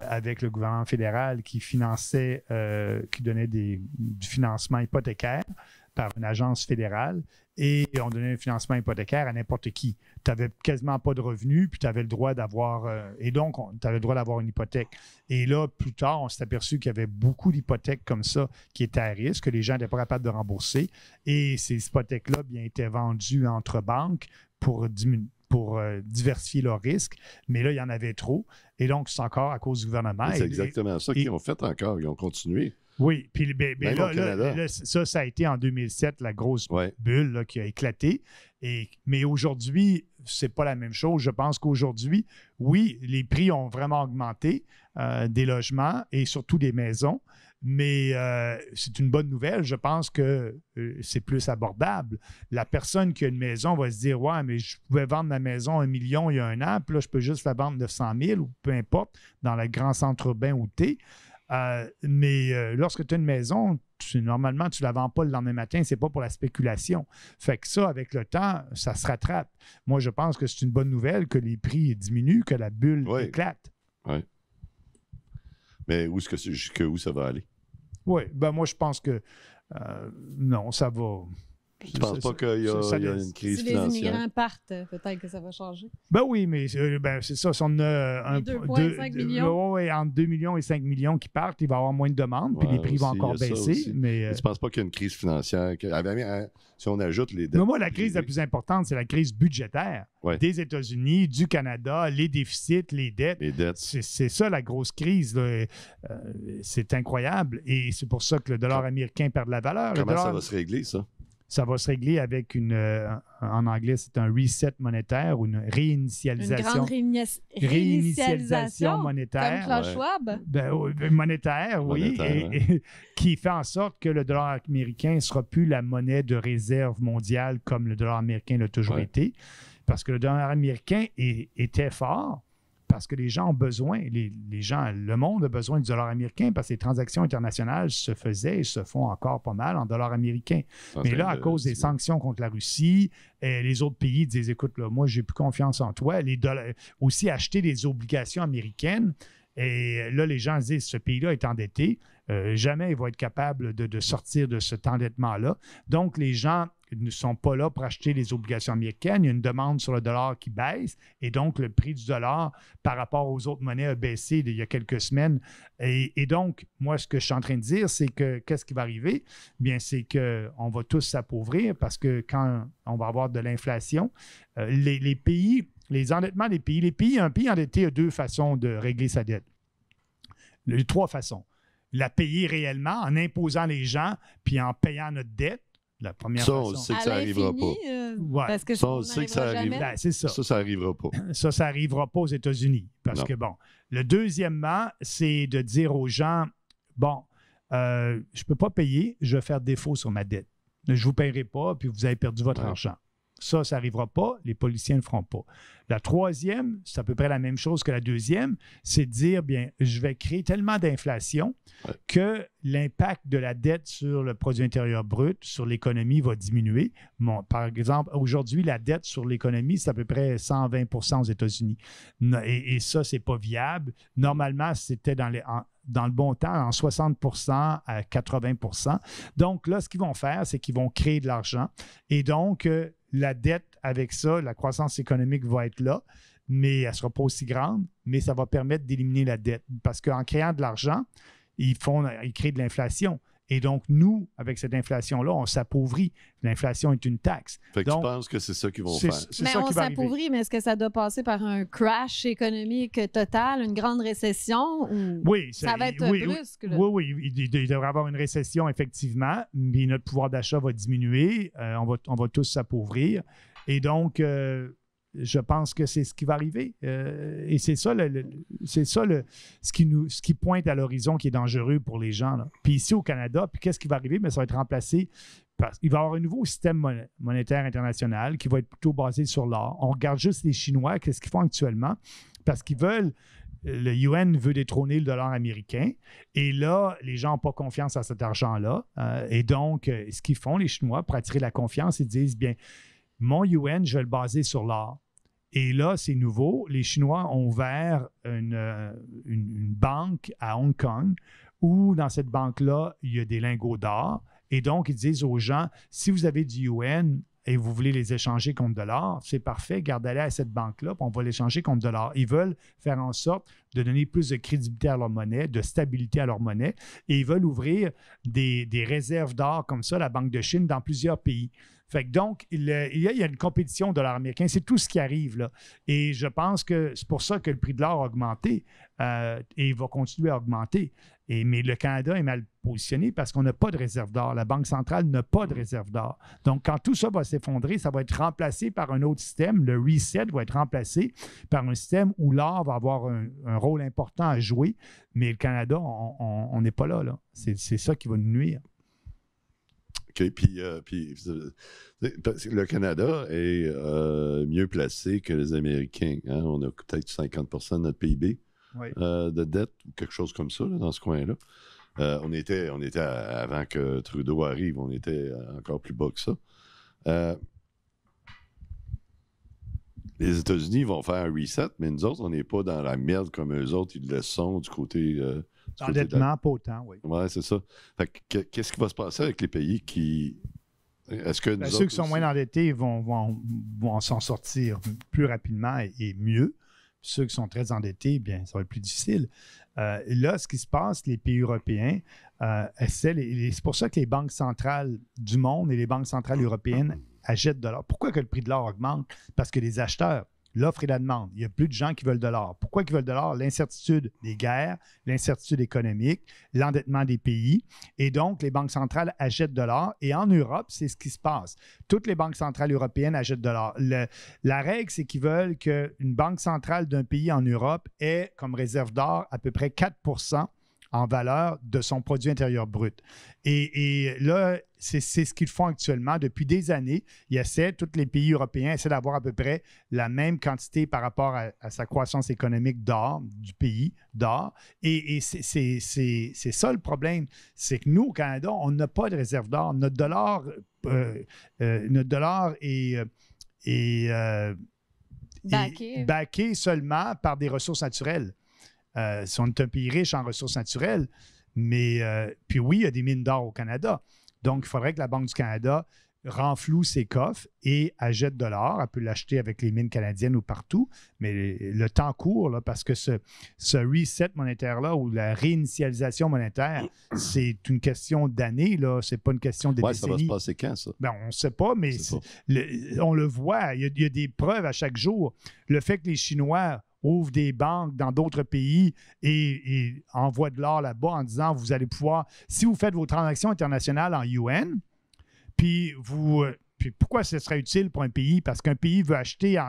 avec le gouvernement fédéral qui finançait, qui donnait du financement hypothécaire par une agence fédérale, et on donnait un financement hypothécaire à n'importe qui. Tu n'avais quasiment pas de revenus, puis tu avais le droit d'avoir... et donc, tu avais le droit d'avoir une hypothèque. Et là, plus tard, on s'est aperçu qu'il y avait beaucoup d'hypothèques comme ça qui étaient à risque, que les gens n'étaient pas capables de rembourser. Et ces hypothèques-là bien étaient vendues entre banques pour diversifier leurs risques. Mais là, il y en avait trop. Et donc, c'est encore à cause du gouvernement. C'est exactement ça qu'ils ont fait encore. Ils ont continué. Oui, puis là, ça a été en 2007, la grosse bulle là, qui a éclaté. Mais aujourd'hui, c'est pas la même chose. Je pense qu'aujourd'hui, oui, les prix ont vraiment augmenté des logements et surtout des maisons. Mais c'est une bonne nouvelle. Je pense que c'est plus abordable. La personne qui a une maison va se dire « Ouais, mais je pouvais vendre ma maison 1 million il y a un an, puis là, je peux juste la vendre 900 000 ou peu importe, dans le grand centre urbain où tu es. » Mais lorsque tu as une maison, normalement, tu ne la vends pas le lendemain matin, c'est pas pour la spéculation. Fait que ça, avec le temps, ça se rattrape. Moi, je pense que c'est une bonne nouvelle que les prix diminuent, que la bulle éclate. Oui. Mais où ça va aller? Oui, moi, je pense que non, ça va... Tu ne penses pas qu'il y a une crise financière? Si les immigrants partent, peut-être que ça va changer. Ben oui, mais c'est ça. Si on a 2,5 millions. Entre 2 millions et 5 millions qui partent, il va y avoir moins de demandes, puis les prix vont encore baisser. Mais tu ne penses pas qu'il y a une crise financière? Si on ajoute les dettes... Mais moi, la crise la plus importante, c'est la crise budgétaire des États-Unis, du Canada, les déficits, les dettes. C'est ça la grosse crise. C'est incroyable. Et c'est pour ça que le dollar américain perd de la valeur. Comment ça va se régler, ça? Ça va se régler avec en anglais, c'est un reset monétaire ou une réinitialisation. Une grande réinitialisation monétaire. Comme Klaus Schwab. Monétaire, oui. Et qui fait en sorte que le dollar américain ne sera plus la monnaie de réserve mondiale comme le dollar américain l'a toujours été. Parce que le dollar américain était fort. Parce que les gens ont besoin, le monde a besoin du dollar américain parce que les transactions internationales se faisaient et se font encore pas mal en dollars américains. Mais là, à cause des sanctions contre la Russie, les autres pays disent, écoute, là, moi, j'ai plus confiance en toi. Aussi acheter des obligations américaines. Et là, les gens disent, ce pays-là est endetté. Jamais il va être capable de sortir de cet endettement-là. Donc, les gens ne sont pas là pour acheter les obligations américaines. Il y a une demande sur le dollar qui baisse et donc le prix du dollar par rapport aux autres monnaies a baissé il y a quelques semaines. Et donc, moi, ce que je suis en train de dire, c'est que qu'est-ce qui va arriver? Bien, c'est qu'on va tous s'appauvrir parce que quand on va avoir de l'inflation, les pays, les endettements des pays, un pays endetté a deux façons de régler sa dette. Trois façons. La payer réellement en imposant les gens puis en payant notre dette. La première façon. On sait que ça n'arrivera pas. Ouais. Parce que Ça, on sait que ça arrive. Ben, c'est ça. Ça n'arrivera pas. Ça n'arrivera pas aux États-Unis. Parce Non. que, bon, le deuxièmement, c'est de dire aux gens, bon, je ne peux pas payer, je vais faire défaut sur ma dette. Je ne vous paierai pas, puis vous avez perdu votre argent. Ça n'arrivera pas, les policiers ne le feront pas. La troisième, c'est à peu près la même chose que la deuxième, c'est de dire, bien, je vais créer tellement d'inflation que l'impact de la dette sur le produit intérieur brut, sur l'économie va diminuer. Bon, par exemple, aujourd'hui, la dette sur l'économie, c'est à peu près 120 % aux États-Unis. Et ça, ce n'est pas viable. Normalement, c'était dans le bon temps, en 60 % à 80 %. Donc là, ce qu'ils vont faire, c'est qu'ils vont créer de l'argent. Et donc, la dette, avec ça, la croissance économique va être là, mais elle ne sera pas aussi grande, mais ça va permettre d'éliminer la dette. Parce qu'en créant de l'argent, ils créent de l'inflation. Et donc, nous, avec cette inflation-là, on s'appauvrit. L'inflation est une taxe. Fait que donc, tu penses que c'est ça qu'ils vont faire? C'est Mais ça on qui va arriver. s'appauvrit, mais est-ce que ça doit passer par un crash économique total, une grande récession? Ou Oui, ça va être brusque? Là? Oui, il devrait y avoir une récession, effectivement, mais notre pouvoir d'achat va diminuer. On va tous s'appauvrir. Et donc, je pense que c'est ce qui va arriver. Et c'est ça, ce qui pointe à l'horizon qui est dangereux pour les gens. Là. Puis ici au Canada, puis qu'est-ce qui va arriver? Bien, ça va être remplacé. Il va y avoir un nouveau système monétaire international qui va être plutôt basé sur l'or. On regarde juste les Chinois, qu'est-ce qu'ils font actuellement? Parce qu'ils veulent... Le UN veut détrôner le dollar américain. Et là, les gens n'ont pas confiance à cet argent-là. Et donc, ce qu'ils font, les Chinois, pour attirer la confiance, ils disent, bien, mon UN, je vais le baser sur l'or. Et là, c'est nouveau. Les Chinois ont ouvert une banque à Hong Kong où, dans cette banque-là, il y a des lingots d'or. Et donc, ils disent aux gens, si vous avez du UN et vous voulez les échanger contre de l'or, c'est parfait, gardez-les à cette banque-là, puis on va l'échanger contre de l'or. Ils veulent faire en sorte de donner plus de crédibilité à leur monnaie, de stabilité à leur monnaie, et ils veulent ouvrir des réserves d'or comme ça, la Banque de Chine, dans plusieurs pays. Fait que donc, il y a une compétition de dollar américain. C'est tout ce qui arrive là. Et je pense que c'est pour ça que le prix de l'or a augmenté et va continuer à augmenter. Mais le Canada est mal positionné parce qu'on n'a pas de réserve d'or. La Banque centrale n'a pas de réserve d'or. Donc, quand tout ça va s'effondrer, ça va être remplacé par un autre système. Le reset va être remplacé par un système où l'or va avoir un rôle important à jouer. Mais le Canada, on n'est pas là. C'est ça qui va nous nuire. OK, puis le Canada est mieux placé que les Américains. Hein? On a peut-être 50 % de notre PIB de dette, ou quelque chose comme ça, là, dans ce coin-là. On était avant que Trudeau arrive, on était encore plus bas que ça. Les États-Unis vont faire un reset, mais nous autres, on n'est pas dans la merde comme eux autres, ils le sont du côté... Endettement, pas autant, oui. Oui, c'est ça. Fait que, qu'est-ce qui va se passer avec les pays qui... Est-ce que nous ceux qui sont moins endettés vont s'en sortir plus rapidement et mieux. Ceux qui sont très endettés, bien, ça va être plus difficile. Là, ce qui se passe, les pays européens, c'est pour ça que les banques centrales du monde et les banques centrales européennes achètent de l'or. Pourquoi que le prix de l'or augmente? Parce que les acheteurs, l'offre et la demande. Il y a plus de gens qui veulent de l'or. Pourquoi ils veulent de l'or? L'incertitude des guerres, l'incertitude économique, l'endettement des pays. Et donc, les banques centrales achètent de l'or. Et en Europe, c'est ce qui se passe. Toutes les banques centrales européennes achètent de l'or. La règle, c'est qu'ils veulent qu'une banque centrale d'un pays en Europe ait comme réserve d'or à peu près 4 % en valeur de son produit intérieur brut. Et là, c'est ce qu'ils font actuellement. Depuis des années, tous les pays européens essaient d'avoir à peu près la même quantité par rapport à sa croissance économique d'or, du pays d'or. Et c'est ça le problème. C'est que nous, au Canada, on n'a pas de réserve d'or. Notre dollar est backé seulement par des ressources naturelles. Si on est un pays riche en ressources naturelles, mais puis oui, il y a des mines d'or au Canada. Donc, il faudrait que la Banque du Canada renfloue ses coffres et achète de l'or. Elle peut l'acheter avec les mines canadiennes ou partout, mais le temps court là, parce que ce reset monétaire-là ou la réinitialisation monétaire, c'est une question d'années, ce n'est pas une question de décennies. Ça va se passer quand, ça? Ben, on ne sait pas, mais on le voit. Il y a des preuves à chaque jour. Le fait que les Chinois ouvrent des banques dans d'autres pays et envoient de l'or là-bas en disant vous allez pouvoir, si vous faites vos transactions internationales en yuan, puis pourquoi ce serait utile pour un pays? Parce qu'un pays veut acheter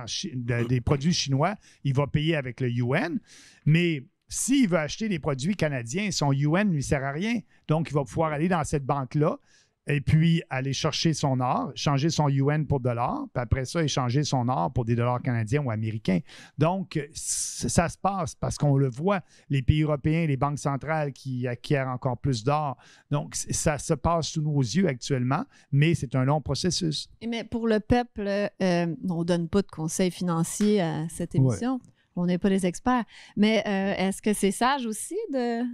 des produits chinois, il va payer avec le yuan, mais s'il veut acheter des produits canadiens, son yuan ne lui sert à rien. Donc, il va pouvoir aller dans cette banque-là et puis aller chercher son or, changer son yuan pour de l'or, puis après ça, échanger son or pour des dollars canadiens ou américains. Donc, ça se passe parce qu'on le voit, les pays européens, les banques centrales qui acquièrent encore plus d'or. Donc, ça se passe sous nos yeux actuellement, mais c'est un long processus. Mais pour le peuple, on ne donne pas de conseils financiers à cette émission. Ouais. On n'est pas des experts. Mais est-ce que c'est sage aussi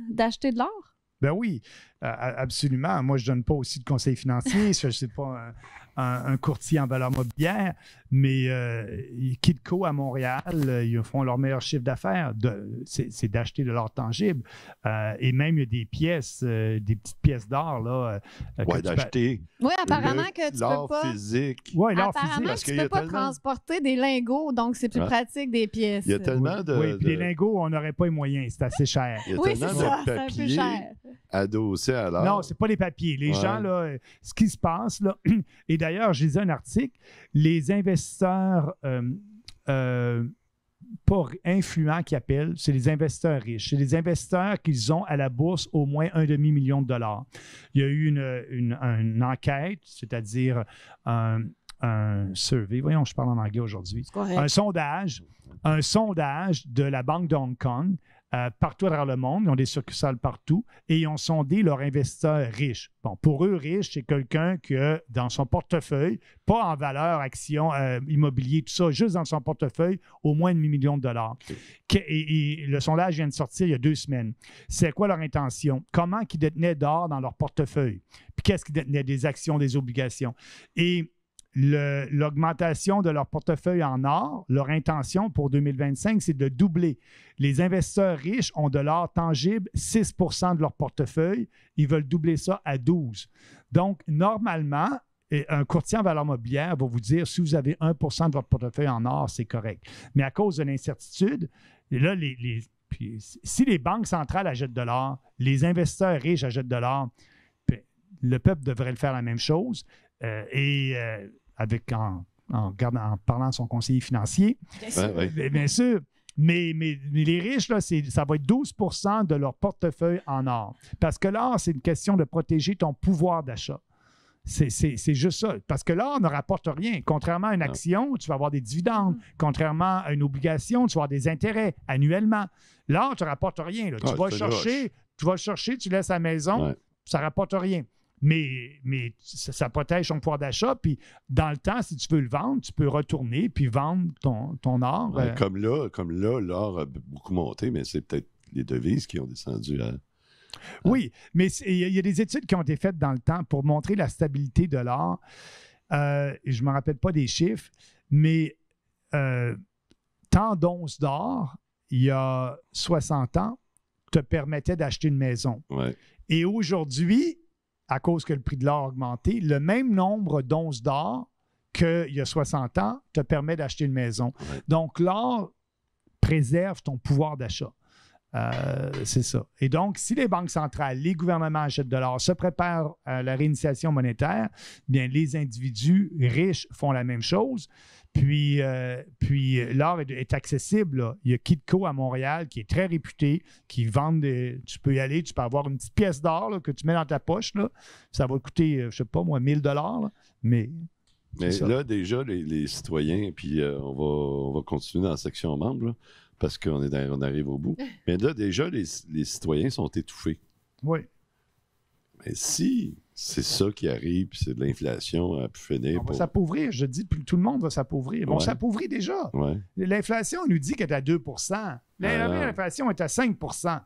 d'acheter de l'or? Ben oui, absolument. Moi, je ne donne pas aussi de conseils financiers. Je ne suis pas un courtier en valeur mobilière, mais Kitco à Montréal, ils font leur meilleur chiffre d'affaires. C'est d'acheter de l'or tangible. Et même, il y a des pièces, des petites pièces d'or. Oui, d'acheter. Oui, apparemment que tu peux pas... physique. Oui, l'or physique. Apparemment que tu ne peux pas transporter des lingots, donc c'est plus pratique des pièces. Il y a tellement de... Oui, puis les lingots, on n'aurait pas les moyens. C'est assez cher. Il y a tellement de papiers adossés à l'or. Non, c'est pas les papiers. Les gens, là, ce qui se passe, là, et d'ailleurs, je lisais un article, les investisseurs pas influents qui appellent, c'est les investisseurs riches. C'est les investisseurs qui ont à la bourse au moins $1,5 million. Il y a eu une enquête, c'est-à-dire un survey, voyons, je parle en anglais aujourd'hui, un sondage de la Banque de Hong Kong partout à travers le monde, ils ont des succursales partout et ils ont sondé leurs investisseurs riches. Bon, pour eux, riche, c'est quelqu'un que dans son portefeuille, pas en valeur, actions, immobilier, tout ça, juste dans son portefeuille, au moins $1,5 million. Et le sondage vient de sortir il y a 2 semaines. C'est quoi leur intention? Comment ils détenaient d'or dans leur portefeuille? Puis qu'est-ce qu'ils détenaient? Des actions, des obligations. Et l'augmentation de leur portefeuille en or, leur intention pour 2025, c'est de doubler. Les investisseurs riches ont de l'or tangible, 6 % de leur portefeuille. Ils veulent doubler ça à 12 %. Donc, normalement, un courtier en valeur mobilière va vous dire, si vous avez 1 % de votre portefeuille en or, c'est correct. Mais à cause de l'incertitude, là, puis, si les banques centrales achètent de l'or, les investisseurs riches achètent de l'or, le peuple devrait le faire la même chose. En parlant à son conseiller financier. Bien sûr. Mais les riches, là, ça va être 12 % de leur portefeuille en or. Parce que l'or, c'est une question de protéger ton pouvoir d'achat. C'est juste ça. Parce que l'or ne rapporte rien. Contrairement à une action, tu vas avoir des dividendes. Contrairement à une obligation, tu vas avoir des intérêts annuellement. L'or, tu ne rapportes rien. Là. Tu vas le chercher, tu laisses à la maison, ça ne rapporte rien. Mais ça protège ton pouvoir d'achat. Puis dans le temps, si tu veux le vendre, tu peux retourner puis vendre ton or. Ouais, comme là, l'or a beaucoup monté, mais c'est peut-être les devises qui ont descendu à... Oui, mais il y a des études qui ont été faites dans le temps pour montrer la stabilité de l'or. Je ne me rappelle pas des chiffres, mais tant d'onces d'or, il y a 60 ans, te permettait d'acheter une maison. Ouais. Et aujourd'hui, à cause que le prix de l'or a augmenté, le même nombre d'onces d'or qu'il y a 60 ans te permet d'acheter une maison. Ouais. Donc, l'or préserve ton pouvoir d'achat. C'est ça. Et donc, si les banques centrales, les gouvernements achètent de l'or, se préparent à la réinitialisation monétaire, bien, les individus riches font la même chose. Puis l'or est accessible. Là. Il y a Kitco à Montréal qui est très réputé, qui vendent tu peux y aller, tu peux avoir une petite pièce d'or là, que tu mets dans ta poche. Là. Ça va coûter, je ne sais pas moi, 1 000 $, mais là, déjà, les citoyens, puis on va continuer dans la section membres, là, parce qu'on arrive au bout. Mais là, déjà, les citoyens sont étouffés. Oui. Mais si c'est ça qui arrive, puis c'est de l'inflation à pu finir. On va s'appauvrir, je dis, tout le monde va s'appauvrir. On s'appauvrit déjà. Ouais. L'inflation nous dit qu'elle est à 2 %. L'inflation est à 5 %.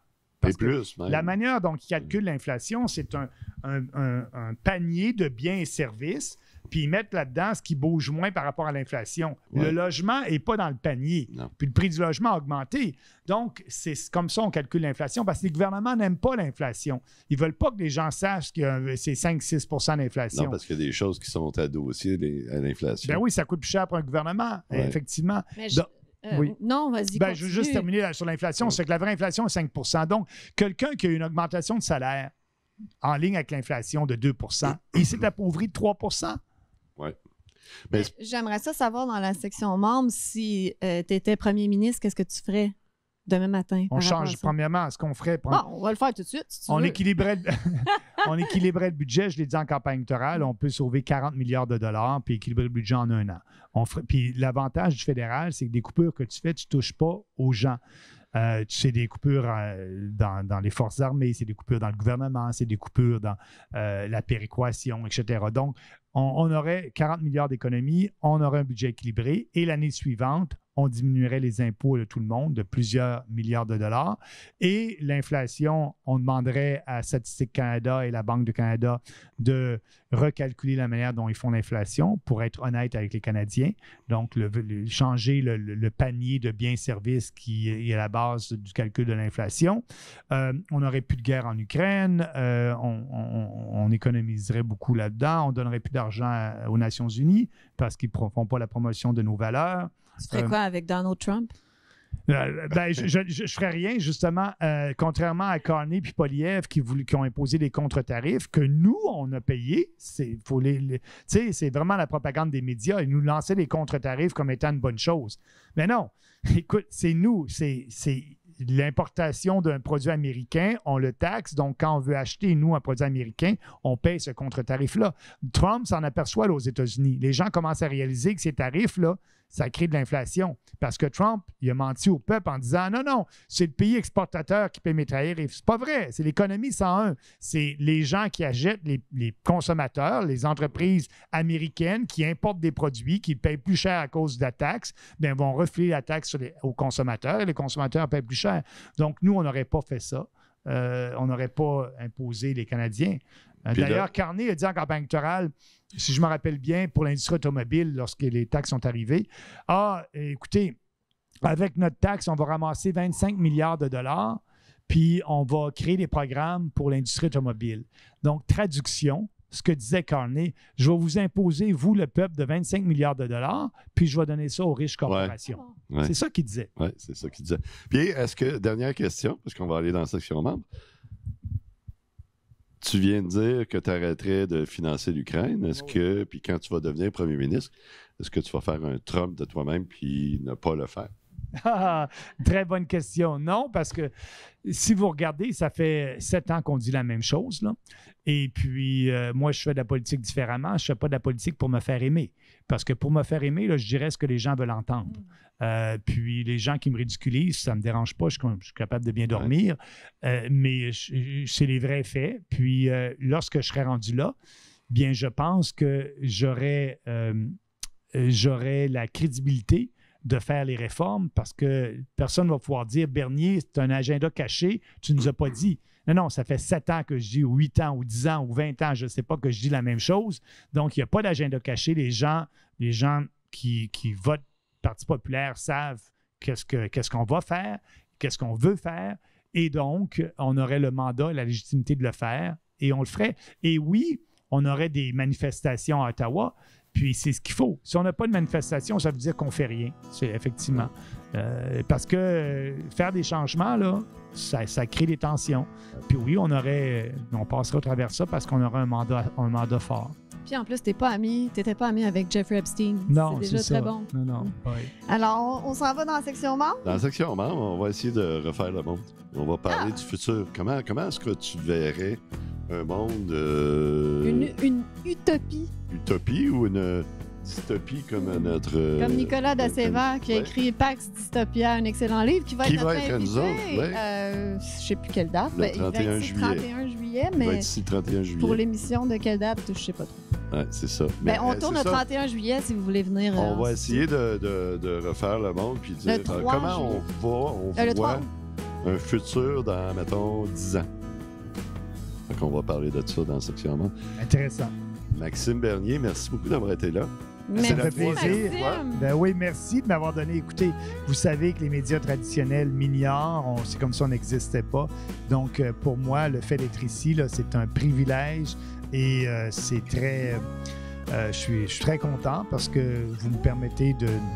Et plus, même. La manière dont ils calculent l'inflation, c'est un panier de biens et services. puis ils mettent là-dedans ce qui bouge moins par rapport à l'inflation. Ouais. Le logement n'est pas dans le panier. Non. Puis le prix du logement a augmenté. Donc, c'est comme ça qu'on calcule l'inflation parce que les gouvernements n'aiment pas l'inflation. Ils ne veulent pas que les gens sachent que c'est 5-6 d'inflation. Non, parce qu'il y a des choses qui sont adossées à l'inflation. Ben oui, ça coûte plus cher pour un gouvernement, Ouais. effectivement. Mais Donc, oui. Non, vas-y. Ben, je veux juste continue. terminer sur l'inflation. C'est que la vraie inflation est 5 Donc, quelqu'un qui a une augmentation de salaire en ligne avec l'inflation de 2 il s'est appauvri de 3 Mais J'aimerais ça savoir dans la section membres si tu étais premier ministre, qu'est-ce que tu ferais demain matin? On par rapport à change, ça? premièrement, ce qu'on ferait. Bon, on va le faire tout de suite. Si tu On veux. équilibrait, on équilibrait le budget, je l'ai dit en campagne électorale, on peut sauver 40 milliards de dollars puis équilibrer le budget en un an. Puis l'avantage du fédéral, c'est que des coupures que tu fais, tu ne touches pas aux gens. C'est des coupures dans les forces armées, c'est des coupures dans le gouvernement, c'est des coupures dans la péréquation, etc. Donc, on aurait 40 milliards d'économies, on aurait un budget équilibré et l'année suivante, on diminuerait les impôts de tout le monde de plusieurs milliards de dollars. Et l'inflation, on demanderait à Statistique Canada et la Banque du Canada de recalculer la manière dont ils font l'inflation pour être honnête avec les Canadiens. Donc, changer le panier de biens et services qui est à la base du calcul de l'inflation. On n'aurait plus de guerre en Ukraine. On économiserait beaucoup là-dedans. On ne donnerait plus d'argent aux Nations unies parce qu'ils ne font pas la promotion de nos valeurs. Tu ferais quoi avec Donald Trump? Je ferais rien, justement, contrairement à Carney puis Poilievre qui ont imposé des contre-tarifs que nous, on a payés. C'est vraiment la propagande des médias. Ils nous lançaient des contre-tarifs comme étant une bonne chose. Mais non, écoute, c'est nous, c'est l'importation d'un produit américain, on le taxe. Donc, quand on veut acheter, nous, un produit américain, on paye ce contre-tarif-là. Trump s'en aperçoit là, aux États-Unis. Les gens commencent à réaliser que ces tarifs-là, ça crée de l'inflation. Parce que Trump, il a menti au peuple en disant « Non, c'est le pays exportateur qui paye mes tarifs. » C'est pas vrai. C'est l'économie 101. C'est les gens qui achètent, les consommateurs, les entreprises américaines qui importent des produits, qui payent plus cher à cause de la taxe, bien, vont refiler la taxe aux consommateurs et les consommateurs payent plus cher. Donc, nous, on n'aurait pas fait ça. On n'aurait pas imposé les Canadiens. D'ailleurs, Carney a dit en campagne électorale, si je me rappelle bien, pour l'industrie automobile, lorsque les taxes sont arrivées, écoutez, avec notre taxe, on va ramasser 25 milliards de dollars, puis on va créer des programmes pour l'industrie automobile. Donc, traduction, ce que disait Carney, je vais vous imposer, vous, le peuple, de 25 milliards de dollars, puis je vais donner ça aux riches corporations. Ouais. C'est ça qu'il disait. Oui, c'est ça qu'il disait. Puis, dernière question, parce qu'on va aller dans la section membres. Tu viens de dire que tu arrêterais de financer l'Ukraine. Est-ce que, puis quand tu vas devenir premier ministre, est-ce que tu vas faire un Trump de toi-même puis ne pas le faire? Très bonne question. Non, parce que si vous regardez, ça fait 7 ans qu'on dit la même chose, là. Et puis, moi, je fais de la politique différemment. Je ne fais pas de la politique pour me faire aimer. Parce que pour me faire aimer, là, je dirais ce que les gens veulent entendre. Puis, les gens qui me ridiculisent, ça ne me dérange pas. Je suis capable de bien dormir. Mais c'est les vrais faits. Puis, lorsque je serai rendu là, bien, je pense que j'aurai la crédibilité de faire les réformes parce que personne ne va pouvoir dire « Bernier, c'est un agenda caché, tu ne nous as pas dit ». Non, ça fait 7 ans que je dis, ou 8 ans, ou 10 ans, ou 20 ans, je ne sais pas, que je dis la même chose. Donc, il n'y a pas d'agenda caché. Les gens qui votent Parti populaire savent qu'est-ce qu'on va faire, qu'est-ce qu'on veut faire. Et donc, on aurait le mandat, la légitimité de le faire, et on le ferait. Et oui, on aurait des manifestations à Ottawa, puis c'est ce qu'il faut. Si on n'a pas de manifestation, ça veut dire qu'on ne fait rien. C'est effectivement. Parce que faire des changements, là, ça crée des tensions. Puis oui, on passerait au travers de ça parce qu'on aurait un mandat fort. Puis en plus, t'étais pas ami avec Jeffrey Epstein. Non, c'est déjà ça. très bon. Non. Oui. Alors, on s'en va dans la section membres? Dans la section membres, on va essayer de refaire le monde. On va parler du futur. Comment est-ce que tu verrais un monde... Une utopie. Utopie ou une dystopie comme notre... Comme Nicolas Da Silva qui a écrit Pax Dystopia, un excellent livre qui va être notre invité. Nous autres, je ne sais plus quelle date. Le 31 juillet. 31 juillet, mais il va être ici le 31 juillet. pour l'émission de quelle date, je ne sais pas trop. Oui, c'est ça. On tourne le 31 juillet si vous voulez venir. On va essayer de refaire le monde puis dire comment on voit un futur dans, mettons, 10 ans. Donc, on va parler de ça dans la section monde. Intéressant. Maxime Bernier, merci beaucoup d'avoir été là. Merci, Ça fait plaisir. Maxime. Ben oui, merci de m'avoir donné. Écoutez, vous savez que les médias traditionnels m'ignorent. C'est comme si on n'existait pas. Donc, pour moi, le fait d'être ici, là, c'est un privilège et c'est très... je suis très content parce que vous me permettez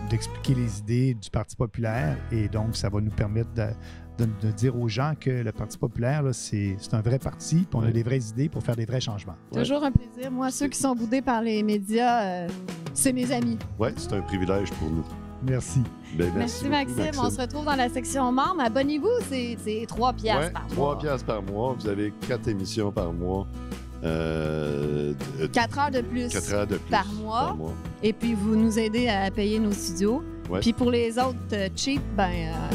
d'expliquer les idées du Parti populaire et donc, ça va nous permettre de dire aux gens que le Parti populaire, là, c'est un vrai parti, puis on a des vraies idées pour faire des vrais changements. Toujours un plaisir. Moi, ceux qui sont boudés par les médias, c'est mes amis. Oui, c'est un privilège pour nous. Merci. Ben, Merci beaucoup, Maxime. On se retrouve dans la section membres. Abonnez-vous, c'est 3 piastres par mois. 3 piastres par mois. Vous avez 4 émissions par mois. 4 heures de plus, 4 heures de plus par mois. Et puis, vous nous aidez à payer nos studios. Ouais. Puis pour les autres cheap,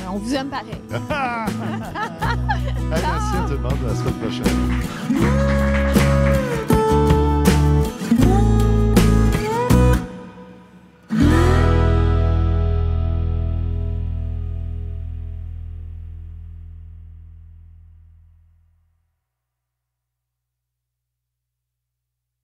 on vous aime pareil. Merci à tout le monde. À la semaine prochaine.